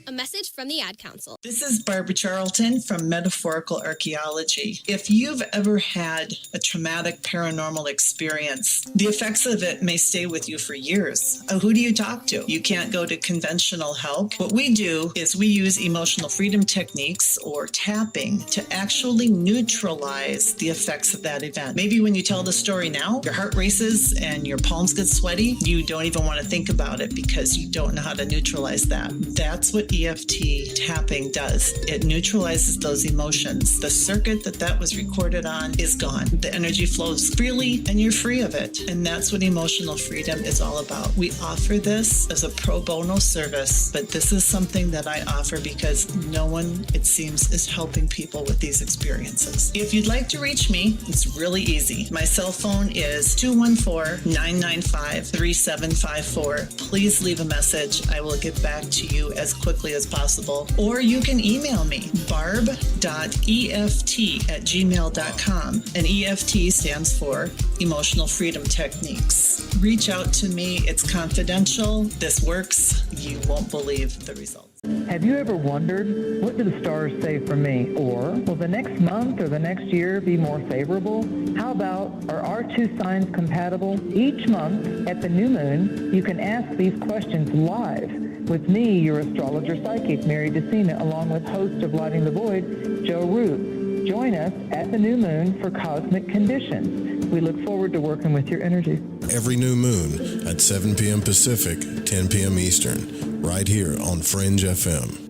A message from the Ad Council. This is Barbara Charlton from Metaphorical Archaeology. If you've ever had a traumatic paranormal experience, the effects of it may stay with you for years. Who do you talk to? You can't go to conventional help. What we do is we use emotional freedom techniques or tapping to actually neutralize the effects of that event. Maybe when you tell the story now, your heart races and your palms get sweaty. You don't even want to think about it because you don't know how to neutralize that. That's what EFT tapping does. It neutralizes those emotions. The circuit that was recorded on is gone. The energy flows freely and you're free of it. And that's what emotional freedom is all about. We offer this as a pro bono service, but this is something that I offer because no one, it seems, is helping people with these experiences. If you'd like to reach me, it's really easy. My cell phone is 214-995-3754. Please leave a message. I will get back to you as quickly as possible. Or you can email me, barb.eft@gmail.com. And EFT stands for Emotional Freedom Techniques. Reach out to me. It's confidential. This works. You won't believe the results. Have you ever wondered, what do the stars say for me? Or, will the next month or the next year be more favorable? How about, are our two signs compatible? Each month, at the new moon, you can ask these questions live with me, your astrologer psychic, Mary DeCina, along with host of Lighting the Void, Joe Root. Join us at the new moon for Cosmic Conditions. We look forward to working with your energy. Every new moon at 7 p.m. Pacific, 10 p.m. Eastern, right here on Fringe FM.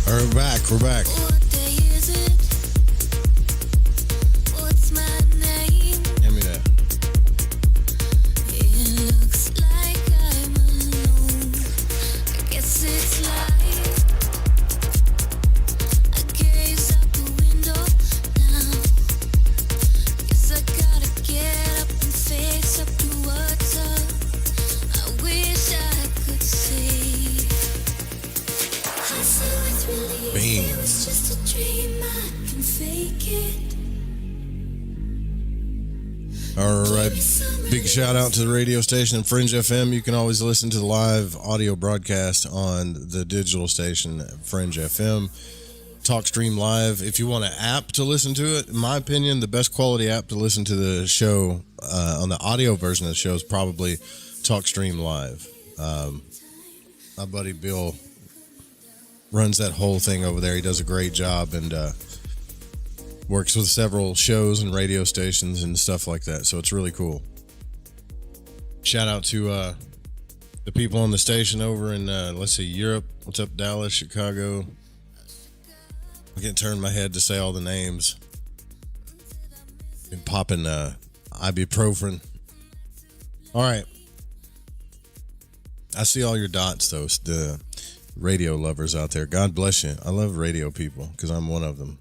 All right, we're back. Hand me that. All right. Big shout out to the radio station Fringe FM. You can always listen to the live audio broadcast on the digital station Fringe FM. TalkStream Live. If you want an app to listen to it, in my opinion, the best quality app to listen to the show on the audio version of the show is probably TalkStream Live. My buddy Bill runs that whole thing over there. He does a great job and works with several shows and radio stations and stuff like that. So it's really cool. Shout out to the people on the station over in, let's see, Europe. What's up, Dallas, Chicago? I can't turn my head to say all the names. Been popping ibuprofen. All right. I see all your dots, though. The radio lovers out there. God bless you. I love radio people because I'm one of them.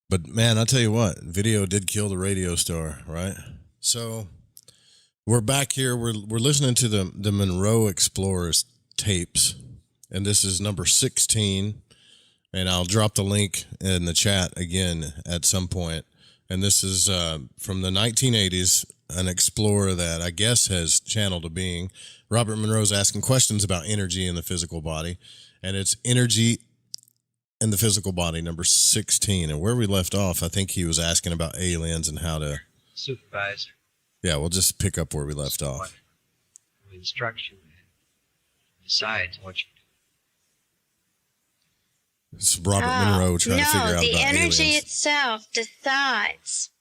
But, man, I'll tell you what. Video did kill the radio star, right? So we're back here. We're listening to the Monroe Explorers tapes, and this is number 16. And I'll drop the link in the chat again at some point. And this is from the 1980s, an explorer that I guess has channeled a being. Robert Monroe's asking questions about energy in the physical body. And it's Energy in the Physical Body, number 16. And where we left off, I think he was asking about aliens and how to... Supervisor. Yeah, we'll just pick up where we left off. Instruction and decides what you do. It's Robert Monroe trying to figure out about the energy aliens. itself decides.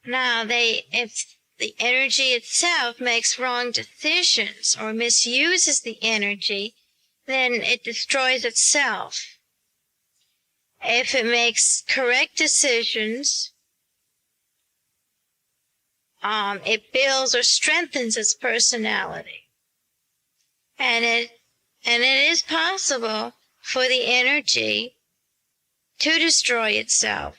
Now, if the energy itself makes wrong decisions or misuses the energy, then it destroys itself. If it makes correct decisions, it builds or strengthens its personality. And it is possible for the energy to destroy itself.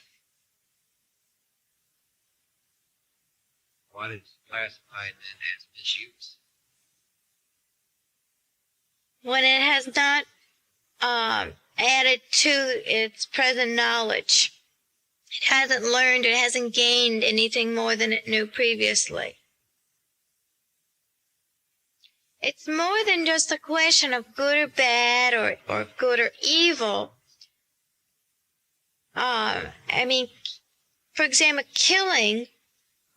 What is classified then as misuse? When it has not added to its present knowledge, it hasn't learned, it hasn't gained anything more than it knew previously. It's more than just a question of good or bad or good or evil. For example, killing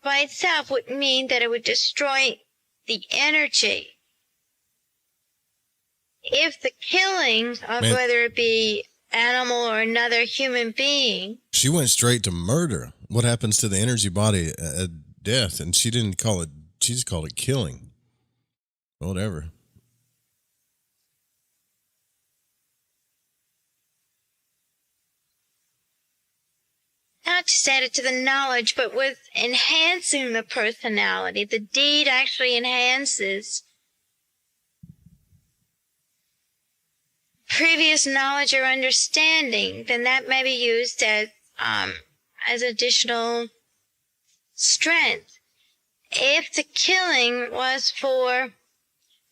by itself would mean that it would destroy the energy. If the killing of whether it be animal or another human being... She went straight to murder. What happens to the energy body at death? And she didn't call it, she just called it killing. Whatever. Not just added to the knowledge, but with enhancing the personality. The deed actually enhances previous knowledge or understanding. Then that may be used as additional strength. If the killing was for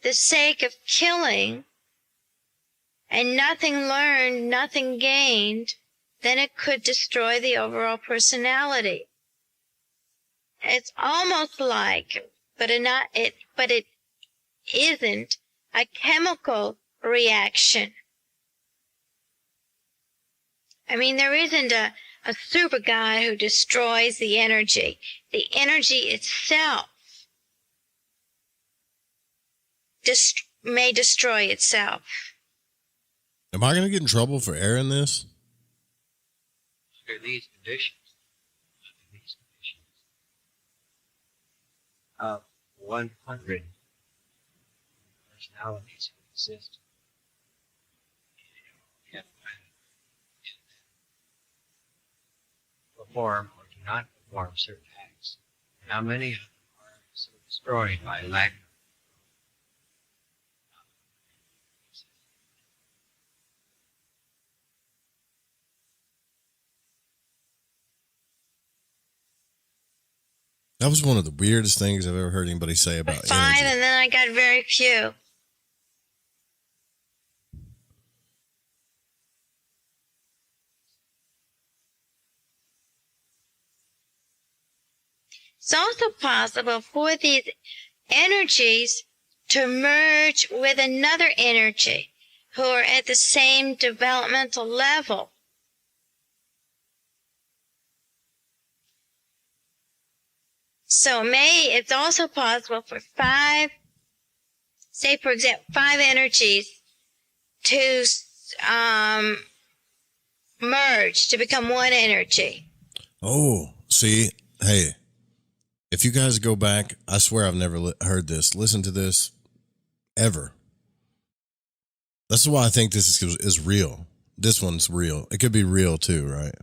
the sake of killing and nothing learned, nothing gained, then it could destroy the overall personality. It's almost like, but it isn't, a chemical reaction. I mean, there isn't a super guy who destroys the energy. The energy itself may destroy itself. Am I going to get in trouble for airing this? Under these conditions, of 100 personalities who exist, perform or do not perform certain acts. How many of them are so destroyed by lack of That was one of the weirdest things I've ever heard anybody say about 5, energy. and then I got very few. It's also possible for these energies to merge with another energy who are at the same developmental level. So it's also possible for 5, say for example, 5 energies to merge to become one energy. Oh, see, hey, if you guys go back, I swear I've never heard this. Listen to this ever. That's why I think this is real. This one's real. It could be real too, right?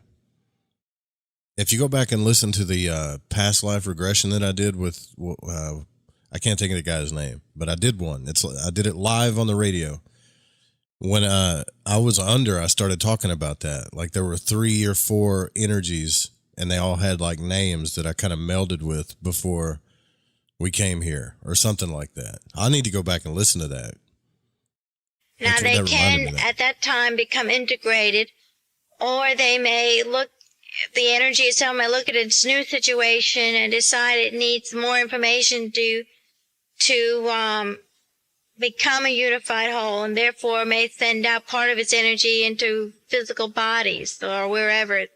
If you go back and listen to the past life regression that I did with, I can't think of the guy's name, but I did one. I did it live on the radio. When I was under, I started talking about that. Like there were 3 or 4 energies, and they all had like names that I kind of melded with before we came here, or something like that. I need to go back and listen to that. Now That's what they that reminded can me of that. at that time become integrated, or they may the energy itself may look at its new situation and decide it needs more information to become a unified whole, and therefore may send out part of its energy into physical bodies or wherever.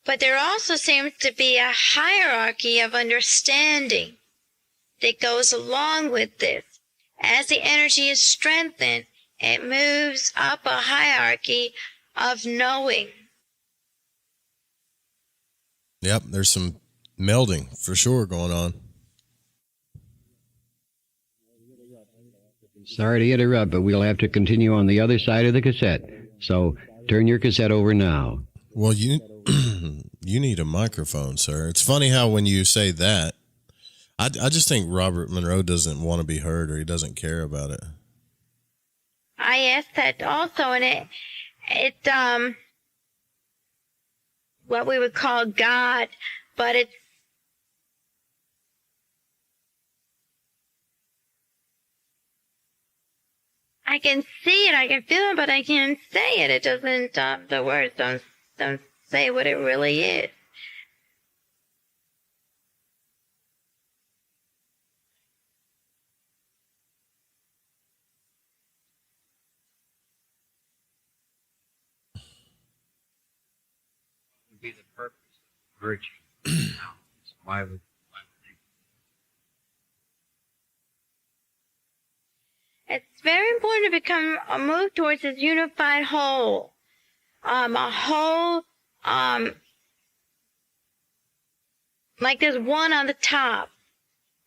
But there also seems to be a hierarchy of understanding that goes along with this. As the energy is strengthened, it moves up a hierarchy of knowing. Yep, there's some melding for sure going on. Sorry to interrupt, but we'll have to continue on the other side of the cassette. So turn your cassette over now. Well, you need a microphone, sir. It's funny how when you say that, I just think Robert Monroe doesn't want to be heard, or he doesn't care about it. I asked that also, and it what we would call God, but it's I can see it, I can feel it, but I can't say it. It doesn't. The words don't say what it really is. Would be the purpose of virtue. Why would It's very important to become a move towards this unified whole. A whole, like there's one on the top.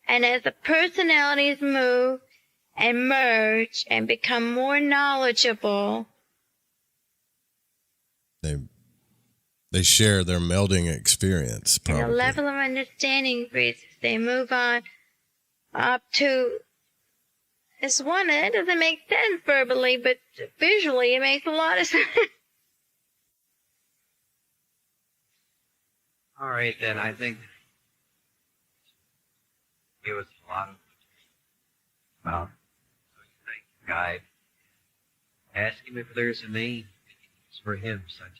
And as the personalities move and merge and become more knowledgeable, They share their melding experience, probably. and the level of understanding increases. They move on up to this one that doesn't make sense verbally, but visually it makes a lot of sense. All right, then I think give us a lot of about guide. Ask him if there's a name for him, such as.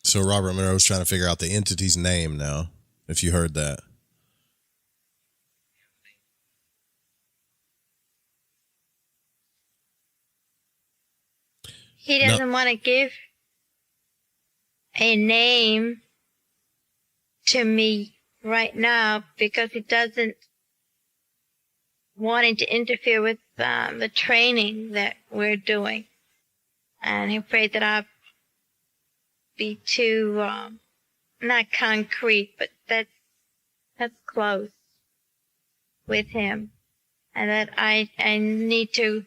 So Robert Monroe's trying to figure out the entity's name now, if you heard that. He doesn't want to give a name to me right now because he doesn't want it to interfere with the training that we're doing. And he's afraid that I'll be too, not concrete, but that's close with him. And that I need to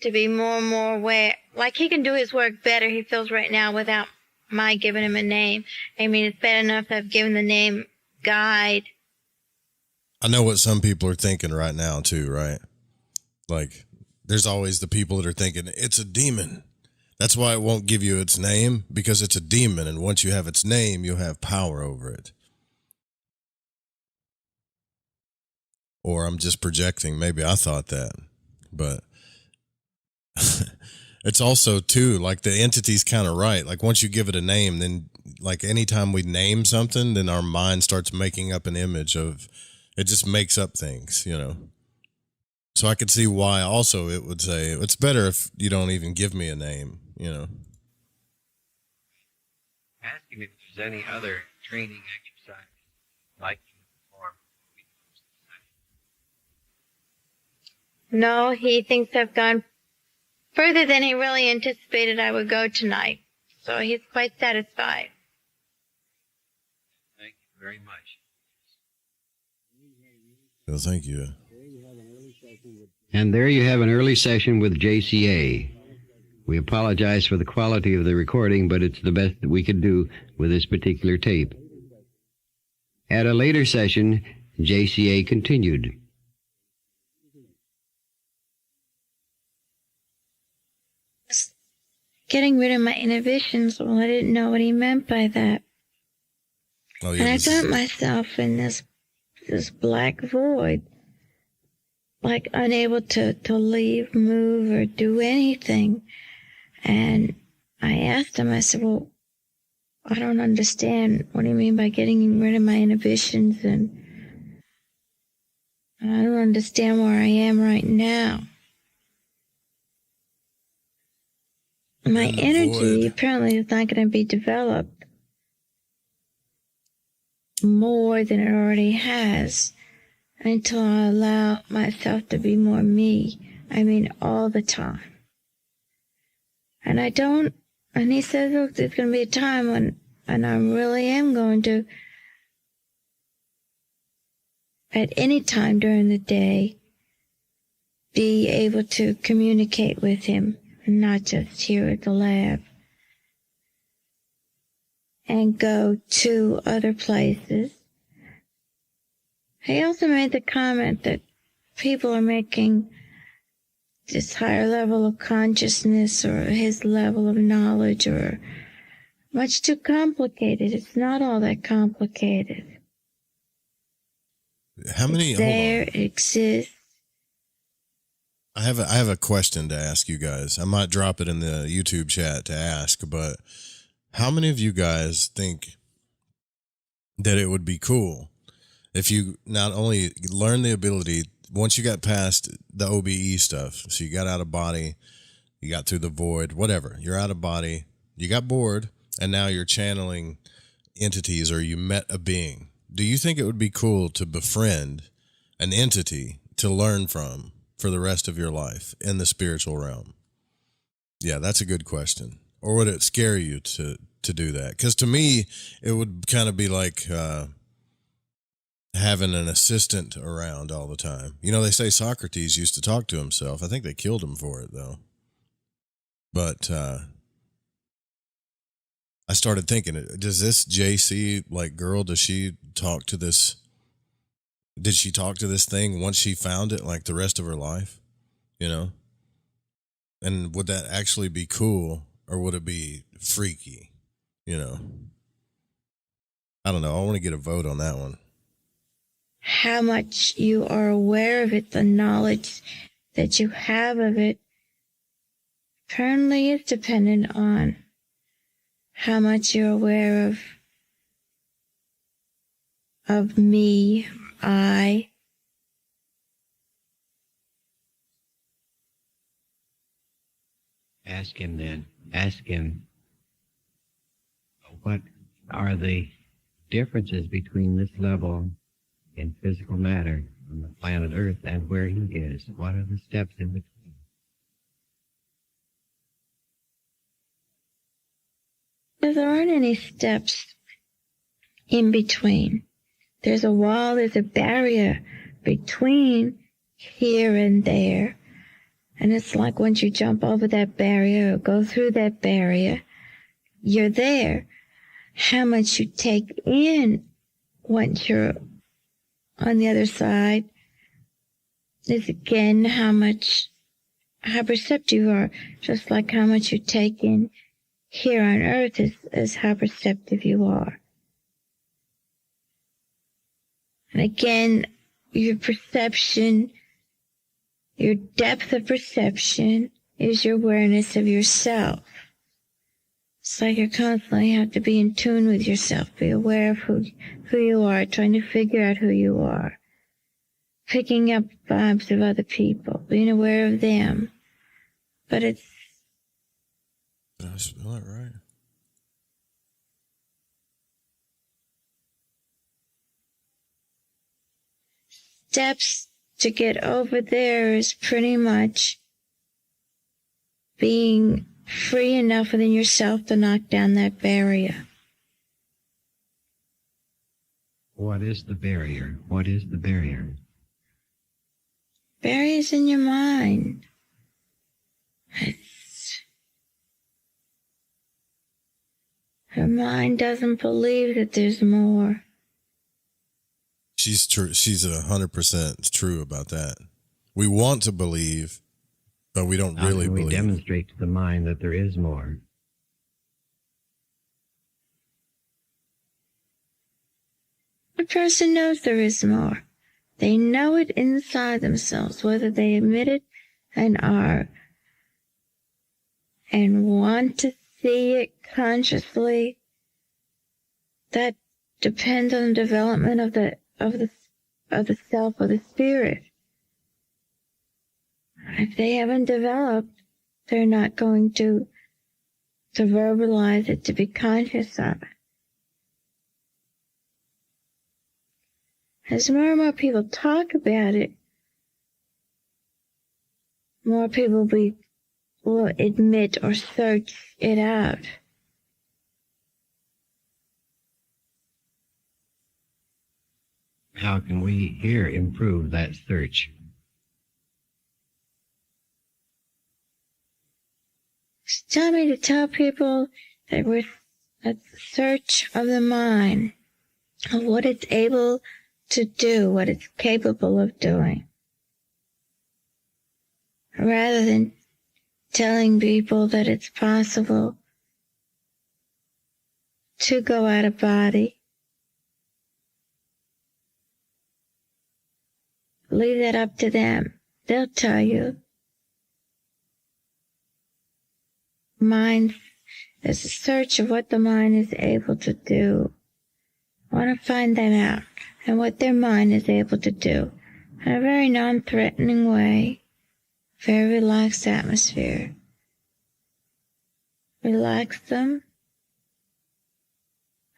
be more and more aware. Like he can do his work better, he feels right now, without my giving him a name. I mean, it's bad enough that I've given the name Guide. I know what some people are thinking right now, too, right? Like, there's always the people that are thinking, it's a demon. That's why it won't give you its name, because it's a demon, and once you have its name, you'll have power over it. Or I'm just projecting. Maybe I thought that. But it's also, too, like the entity's kind of right. Like once you give it a name, then like anytime we name something, then our mind starts making up an image of, it just makes up things, you know. So I could see why also it would say, it's better if you don't even give me a name, you know. Ask him if there's any other training exercise like you perform. No, he thinks I've gone further than he really anticipated I would go tonight. So he's quite satisfied. Thank you very much. Well, thank you. And there you have an early session with JCA. We apologize for the quality of the recording, but it's the best that we could do with this particular tape. At a later session, JCA continued. Getting rid of my inhibitions, well, I didn't know what he meant by that. Oh, yeah, And I found myself in this this black void, like unable to leave, move, or do anything. And I asked him, I said, well, I don't understand. What do you mean by getting rid of my inhibitions? And I don't understand where I am right now. My energy apparently is not going to be developed more than it already has until I allow myself to be more me. I mean, all the time. And I don't, and he says, look, there's going to be a time when, and I really am going to, at any time during the day, be able to communicate with him, not just here at the lab, and go to other places. He also made the comment that people are making this higher level of consciousness or his level of knowledge or much too complicated. It's not all that complicated. How many? It's there, it exists. I have a question to ask you guys. I might drop it in the YouTube chat to ask, but how many of you guys think that it would be cool if you not only learn the ability, once you got past the OBE stuff, so you got out of body, you got through the void, whatever, you're out of body, you got bored, and now you're channeling entities or you met a being. Do you think it would be cool to befriend an entity to learn from for the rest of your life in the spiritual realm? Yeah, that's a good question. Or would it scare you to do that? Because to me, it would kind of be like having an assistant around all the time. You know, they say Socrates used to talk to himself. I think they killed him for it, though. But I started thinking, does this JC, like, girl, does she talk to this? Did she talk to this thing once she found it, like, the rest of her life? You know? And would that actually be cool, or would it be freaky? You know? I don't know. I want to get a vote on that one. How much you are aware of it, the knowledge that you have of it, apparently is dependent on how much you're aware of me, I. Ask him then. Ask him, what are the differences between this level in physical matter on the planet Earth and where he is? What are the steps in between? There aren't any steps in between. There's a wall, there's a barrier between here and there. And it's like once you jump over that barrier or go through that barrier, you're there. How much you take in once you're on the other side is again how perceptive you are. Just like how much you take in here on Earth is how perceptive you are. And again, your perception, your depth of perception is your awareness of yourself. It's like you constantly have to be in tune with yourself, be aware of who you are, trying to figure out who you are, picking up vibes of other people, being aware of them. But it's... Did I spell it right? Steps to get over there is pretty much being free enough within yourself to knock down that barrier. What is the barrier? What is the barrier? Barriers in your mind. Her mind doesn't believe that there's more. She's true. She's 100% true about that. We want to believe, but we don't really believe. We demonstrate to the mind that there is more. The person knows there is more. They know it inside themselves, whether they admit it and want to see it consciously. That depends on the development of the self or the spirit. If they haven't developed, they're not going to verbalize it, to be conscious of it. As more and more people talk about it, more people will admit or search it out. How can we here improve that search? Tell me to tell people that we're at the search of the mind, of what it's able to do, what it's capable of doing. Rather than telling people that it's possible to go out of body. Leave that up to them. They'll tell you. Mind, there's a search of what the mind is able to do. I want to find that out and what their mind is able to do in a very non-threatening way, very relaxed atmosphere. Relax them,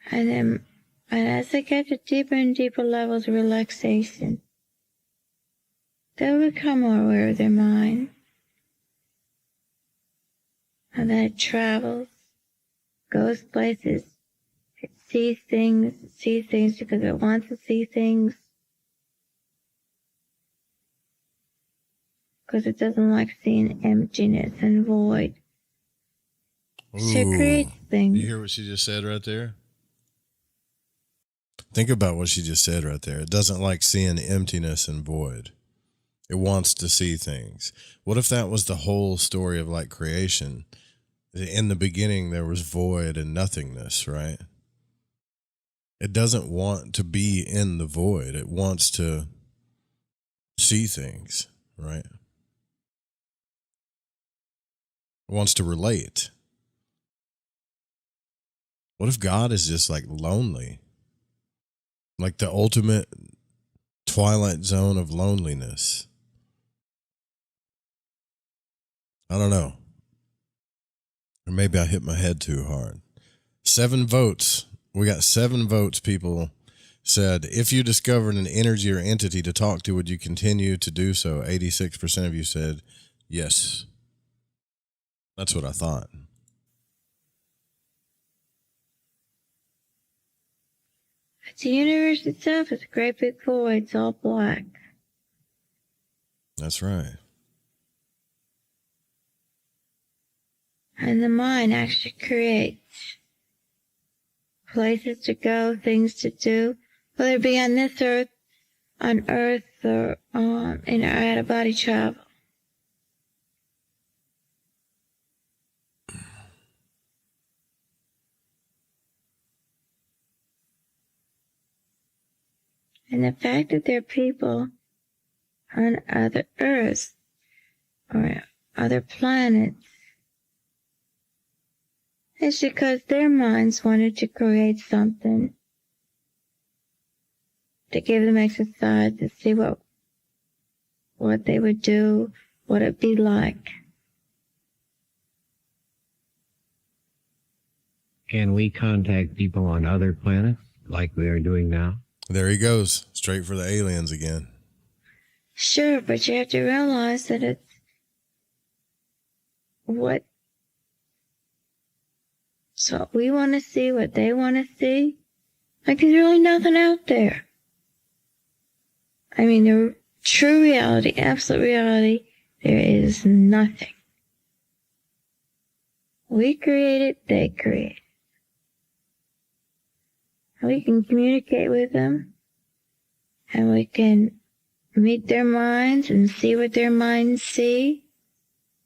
and as they get to deeper and deeper levels of relaxation, they'll become more aware of their mind, and that it travels, goes places, it sees things because it wants to see things, because it doesn't like seeing emptiness and void. So it creates things. You hear what she just said right there? Think about what she just said right there. It doesn't like seeing emptiness and void. It wants to see things. What if that was the whole story of like creation? In the beginning, there was void and nothingness, right? It doesn't want to be in the void. It wants to see things, right? It wants to relate. What if God is just like lonely? Like the ultimate twilight zone of loneliness? I don't know. Or maybe I hit my head too hard. 7 votes. We got 7 votes. People said, if you discovered an energy or entity to talk to, would you continue to do so? 86% of you said yes. That's what I thought. The universe itself is a great big void. It's all black. That's right. And the mind actually creates places to go, things to do, whether it be on this earth, on earth, or in our out-of-body travel. And the fact that there are people on other Earths or other planets is because their minds wanted to create something to give them exercise to see what they would do, what it'd be like. Can we contact people on other planets like we are doing now? There he goes, straight for the aliens again. Sure, but you have to realize that it's what we want to see, what they want to see. Like, there's really nothing out there. I mean, the true reality, absolute reality, there is nothing. We create it, they create it. We can communicate with them, and we can meet their minds and see what their minds see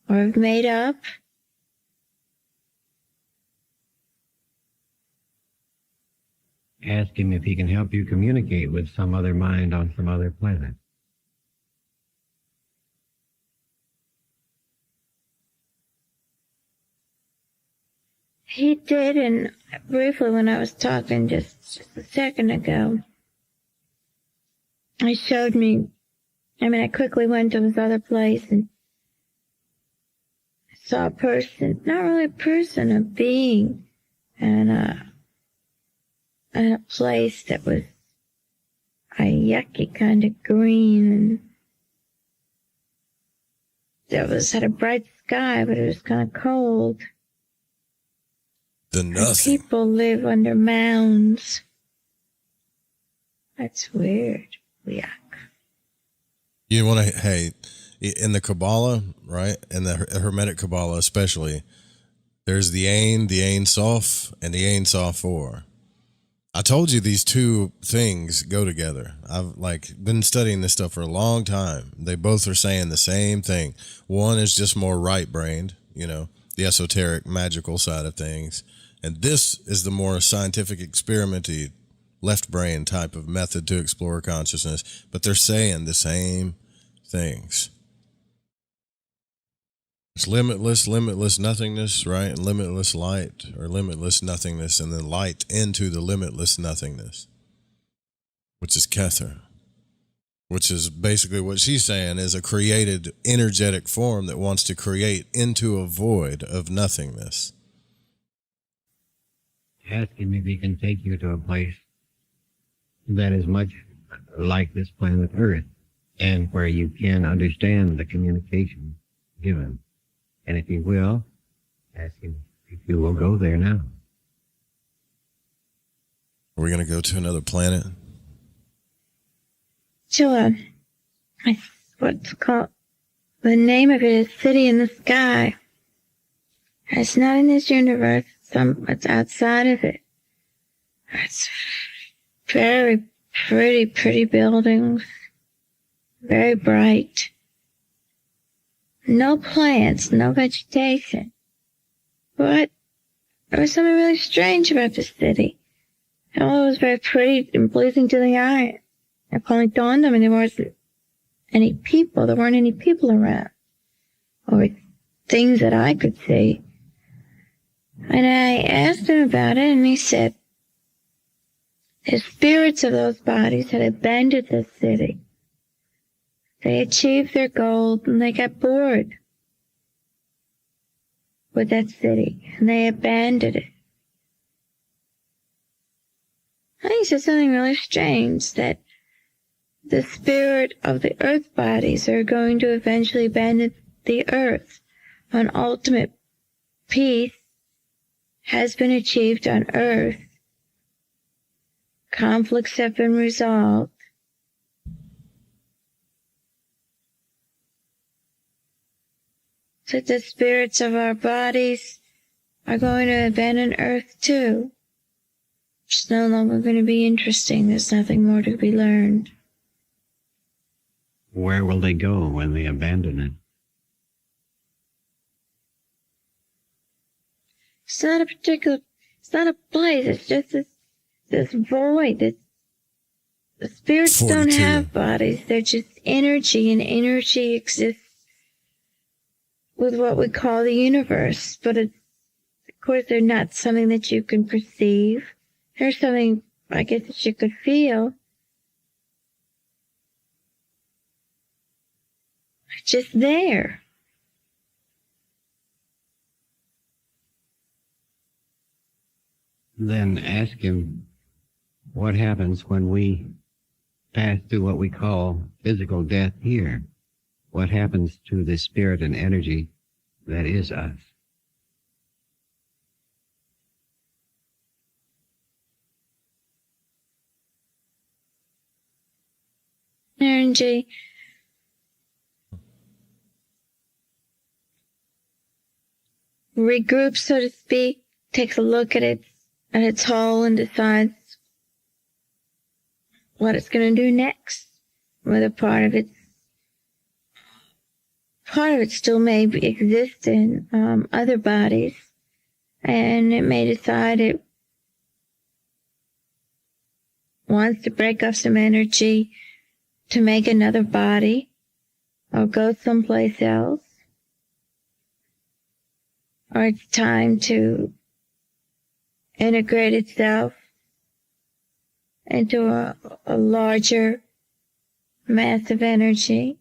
or have made up. Ask him if he can help you communicate with some other mind on some other planet. He did, and briefly when I was talking just a second ago, he showed me, I quickly went to his other place and saw a person, not really a person, a being, and a place that was a yucky kind of green, and had a bright sky, but it was kind of cold. The nothing. People live under mounds. That's weird. Yuck. You want to, hey, in the Kabbalah, right? In the Hermetic Kabbalah especially, there's the Ein Sof, and the Ein Sof 4. I told you these two things go together. I've been studying this stuff for a long time. They both are saying the same thing. One is just more right-brained, the esoteric, magical side of things. And this is the more scientific, experimenty, left brain type of method to explore consciousness. But they're saying the same things. It's limitless nothingness, right? And limitless light, or limitless nothingness, and then light into the limitless nothingness, which is Kether, which is basically what she's saying is a created energetic form that wants to create into a void of nothingness. Ask him if he can take you to a place that is much like this planet Earth, and where you can understand the communication given. And if he will, ask him if you will go there now. Are we going to go to another planet? So, what's called, the name of it is City in the Sky. It's not in this universe. It's outside of it. It's very pretty buildings. Very bright. No plants, no vegetation. But there was something really strange about the city. It was very pretty and pleasing to the eye. It finally dawned on me there wasn't any people. There weren't any people around. Or things that I could see. And I asked him about it, and he said the spirits of those bodies had abandoned the city. They achieved their goal, and they got bored with that city, and they abandoned it. And he said something really strange, that the spirit of the earth bodies are going to eventually abandon the earth. An ultimate peace has been achieved on earth. Conflicts have been resolved. So the spirits of our bodies are going to abandon earth too. It's no longer going to be interesting. There's nothing more to be learned. Where will they go when they abandon it? It's not a place. It's just this void. The spirits 42. don't have bodies. They're just energy, and energy exists with what we call the universe. But of course, they're not something that you can perceive. They're something, I guess, that you could feel. It's just there. Then ask him what happens when we pass through what we call physical death here. What happens to the spirit and energy that is us? Energy regroups, so to speak, takes a look at its whole and decides what it's going to do next. Whether part of it still may exist in other bodies, and it may decide it wants to break off some energy to make another body or go someplace else, or it's time to integrate itself into a larger mass of energy.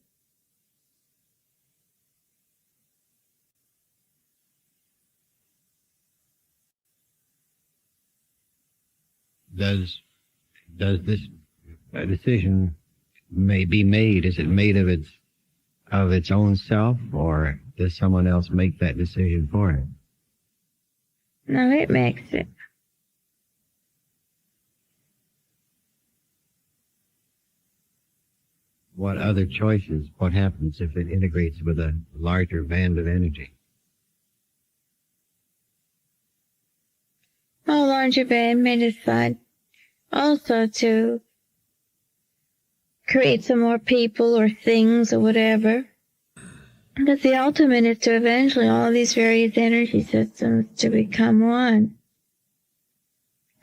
Does this decision may be made? Is it made of its own self, or does someone else make that decision for it? No, it makes it. What other choices? What happens if it integrates with a larger band of energy? A larger band may decide also to create some more people or things or whatever. Because the ultimate is to eventually all these various energy systems to become one.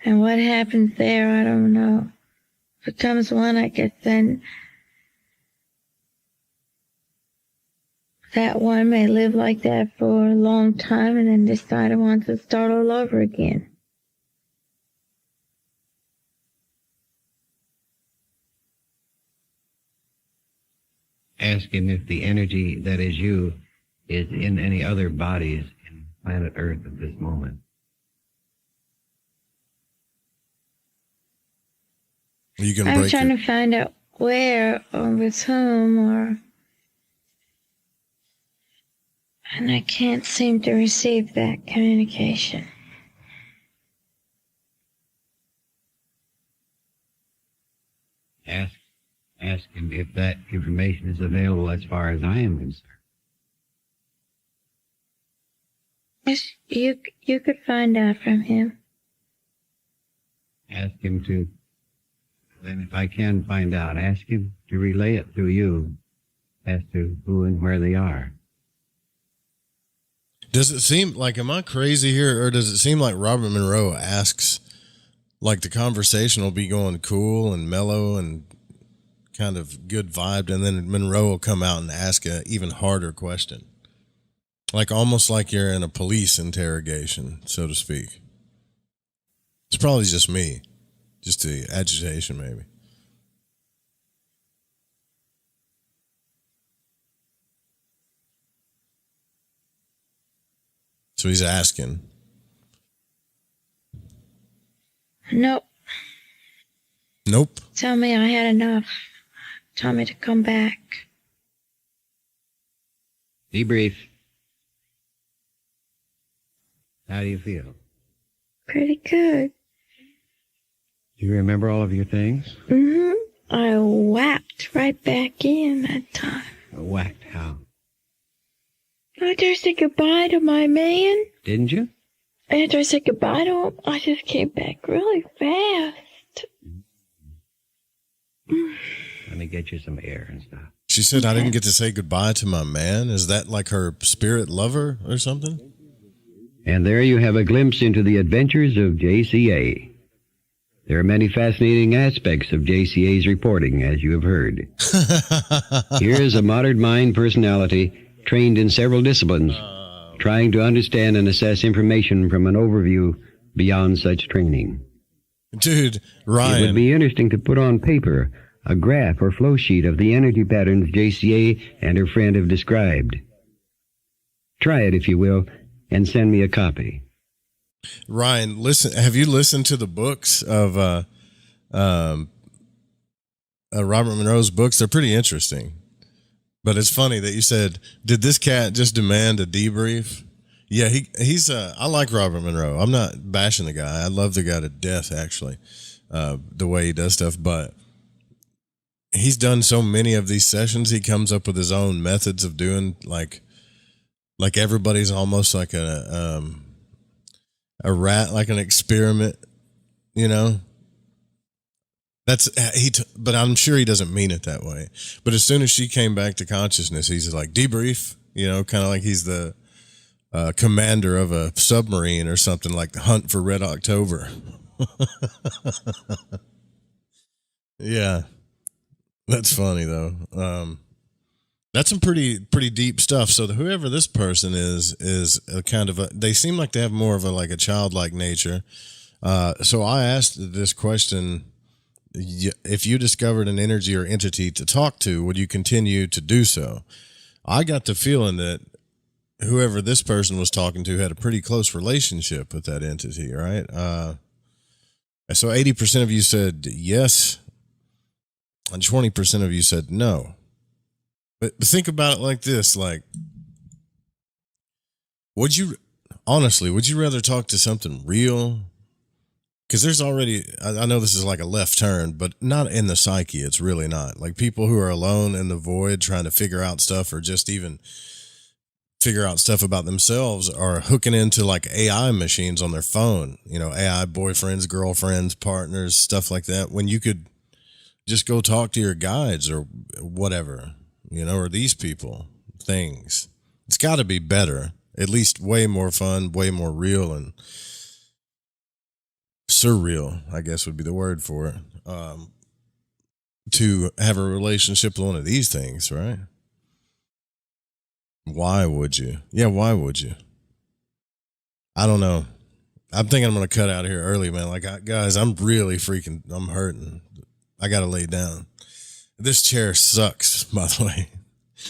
And what happens there, I don't know. If it becomes one, I guess then that one may live like that for a long time and then decide it wants to start all over again. Ask him if the energy that is you is in any other bodies in planet Earth at this moment. You can I'm trying to find out where or with whom and I can't seem to receive that communication. Ask him if that information is available as far as I am concerned. Yes, you could find out from him. Ask him to, then if I can find out, ask him to relay it to you as to who and where they are. Does it seem like, am I crazy here, or does it seem like Robert Monroe asks, like the conversation will be going cool and mellow and kind of good vibed, and then Monroe will come out and ask an even harder question, like almost like you're in a police interrogation, so to speak. It's probably just me, just the agitation, maybe. So he's asking. Nope. Nope. Tell me I had enough. Tell me to come back. Debrief. How do you feel? Pretty good. Do you remember all of your things? Mm-hmm. I whacked right back in that time. Whacked how? After I said goodbye to my man. Didn't you? After I said goodbye to him, I just came back really fast. Let me get you some air and stuff. She said, I didn't get to say goodbye to my man. Is that like her spirit lover or something? And there you have a glimpse into the adventures of JCA. There are many fascinating aspects of JCA's reporting, as you have heard. Here is a modern mind personality trained in several disciplines, trying to understand and assess information from an overview beyond such training. Dude, Ryan. It would be interesting to put on paper a graph or flow sheet of the energy patterns JCA and her friend have described. Try it, if you will, and send me a copy. Ryan, listen. Have you listened to the books of Robert Monroe's books? They're pretty interesting. But it's funny that you said, did this cat just demand a debrief? Yeah, he's I like Robert Monroe. I'm not bashing the guy. I love the guy to death, actually, the way he does stuff. But he's done so many of these sessions. He comes up with his own methods of doing, like everybody's almost like a rat, like an experiment, you know. That's but I'm sure he doesn't mean it that way. But as soon as she came back to consciousness, he's like, debrief, you know, kind of like he's the commander of a submarine or something, like the hunt for Red October. Yeah. That's funny though. That's some pretty deep stuff. So whoever this person is a kind of they seem like they have more of a childlike nature. So I asked this question: if you discovered an energy or entity to talk to, would you continue to do so? I got the feeling that whoever this person was talking to had a pretty close relationship with that entity, right? So 80% of you said yes, and 20% of you said no. But think about it like this: would you rather talk to something real? Because there's already, I know this is like a left turn, but not in the psyche. It's really not. Like people who are alone in the void trying to figure out stuff, or just even figure out stuff about themselves, are hooking into like AI machines on their phone, AI boyfriends, girlfriends, partners, stuff like that, when you could just go talk to your guides or whatever, or these people, things. It's got to be better, at least way more fun, way more real, and surreal, I guess would be the word for it, to have a relationship with one of these things, right? Why would you? Yeah, why would you? I don't know. I'm thinking I'm going to cut out here early, man. Guys, I'm really I'm hurting. I got to lay down. This chair sucks, by the way.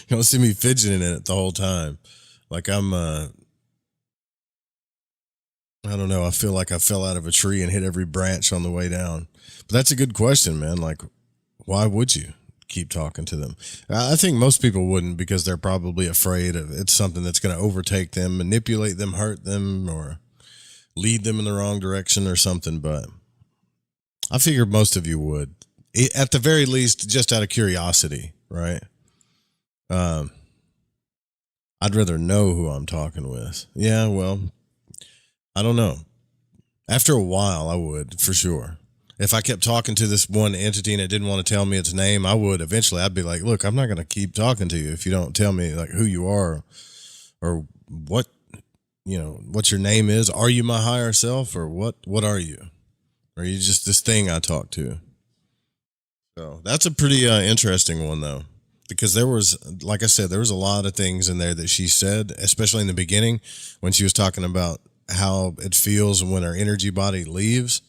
You don't see me fidgeting in it the whole time. I don't know. I feel like I fell out of a tree and hit every branch on the way down. But that's a good question, man. Why would you keep talking to them? I think most people wouldn't, because they're probably afraid of it's something that's going to overtake them, manipulate them, hurt them, or lead them in the wrong direction or something. But I figured most of you would, at the very least, just out of curiosity, right? I'd rather know who I'm talking with. Yeah, well, I don't know. After a while, I would, for sure. If I kept talking to this one entity and it didn't want to tell me its name, I would eventually. I'd be like, look, I'm not going to keep talking to you if you don't tell me who you are, or what your name is. Are you my higher self, or what are you? Or are you just this thing I talk to? So that's a pretty interesting one, though, because there was, like I said, there was a lot of things in there that she said, especially in the beginning when she was talking about how it feels when our energy body leaves,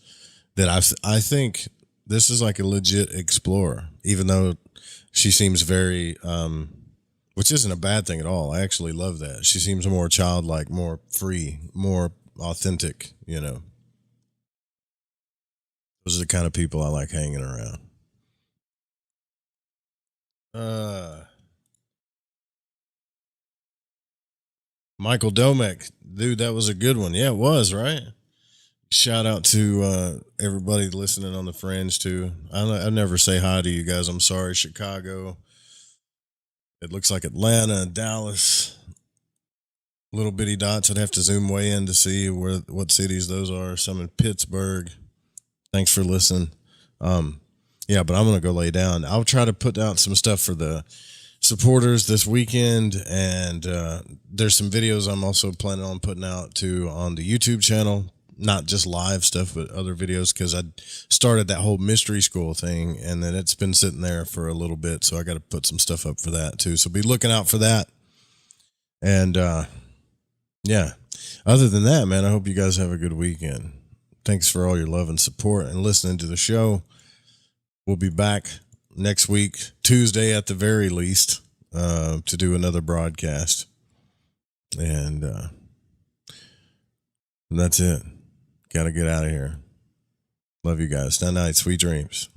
that I think this is like a legit explorer, even though she seems very, which isn't a bad thing at all. I actually love that. She seems more childlike, more free, more authentic, Those are the kind of people I like hanging around. Michael Domek, dude, that was a good one. Yeah, it was, right? Shout out to everybody listening on the Fringe too. I never say hi to you guys. I'm sorry. Chicago. It looks like Atlanta, Dallas. Little bitty dots. I'd have to zoom way in to see what cities those are. Some in Pittsburgh. Thanks for listening. Yeah, but I'm gonna go lay down. I'll try to put out some stuff for the supporters this weekend, and there's some videos I'm also planning on putting out too on the YouTube channel. Not just live stuff, but other videos, because I started that whole mystery school thing, and then it's been sitting there for a little bit, so I got to put some stuff up for that too. So be looking out for that. And yeah, other than that, man, I hope you guys have a good weekend. Thanks for all your love and support and listening to the show. We'll be back next week, Tuesday at the very least, to do another broadcast. And that's it. Got to get out of here. Love you guys. Night night. Sweet dreams.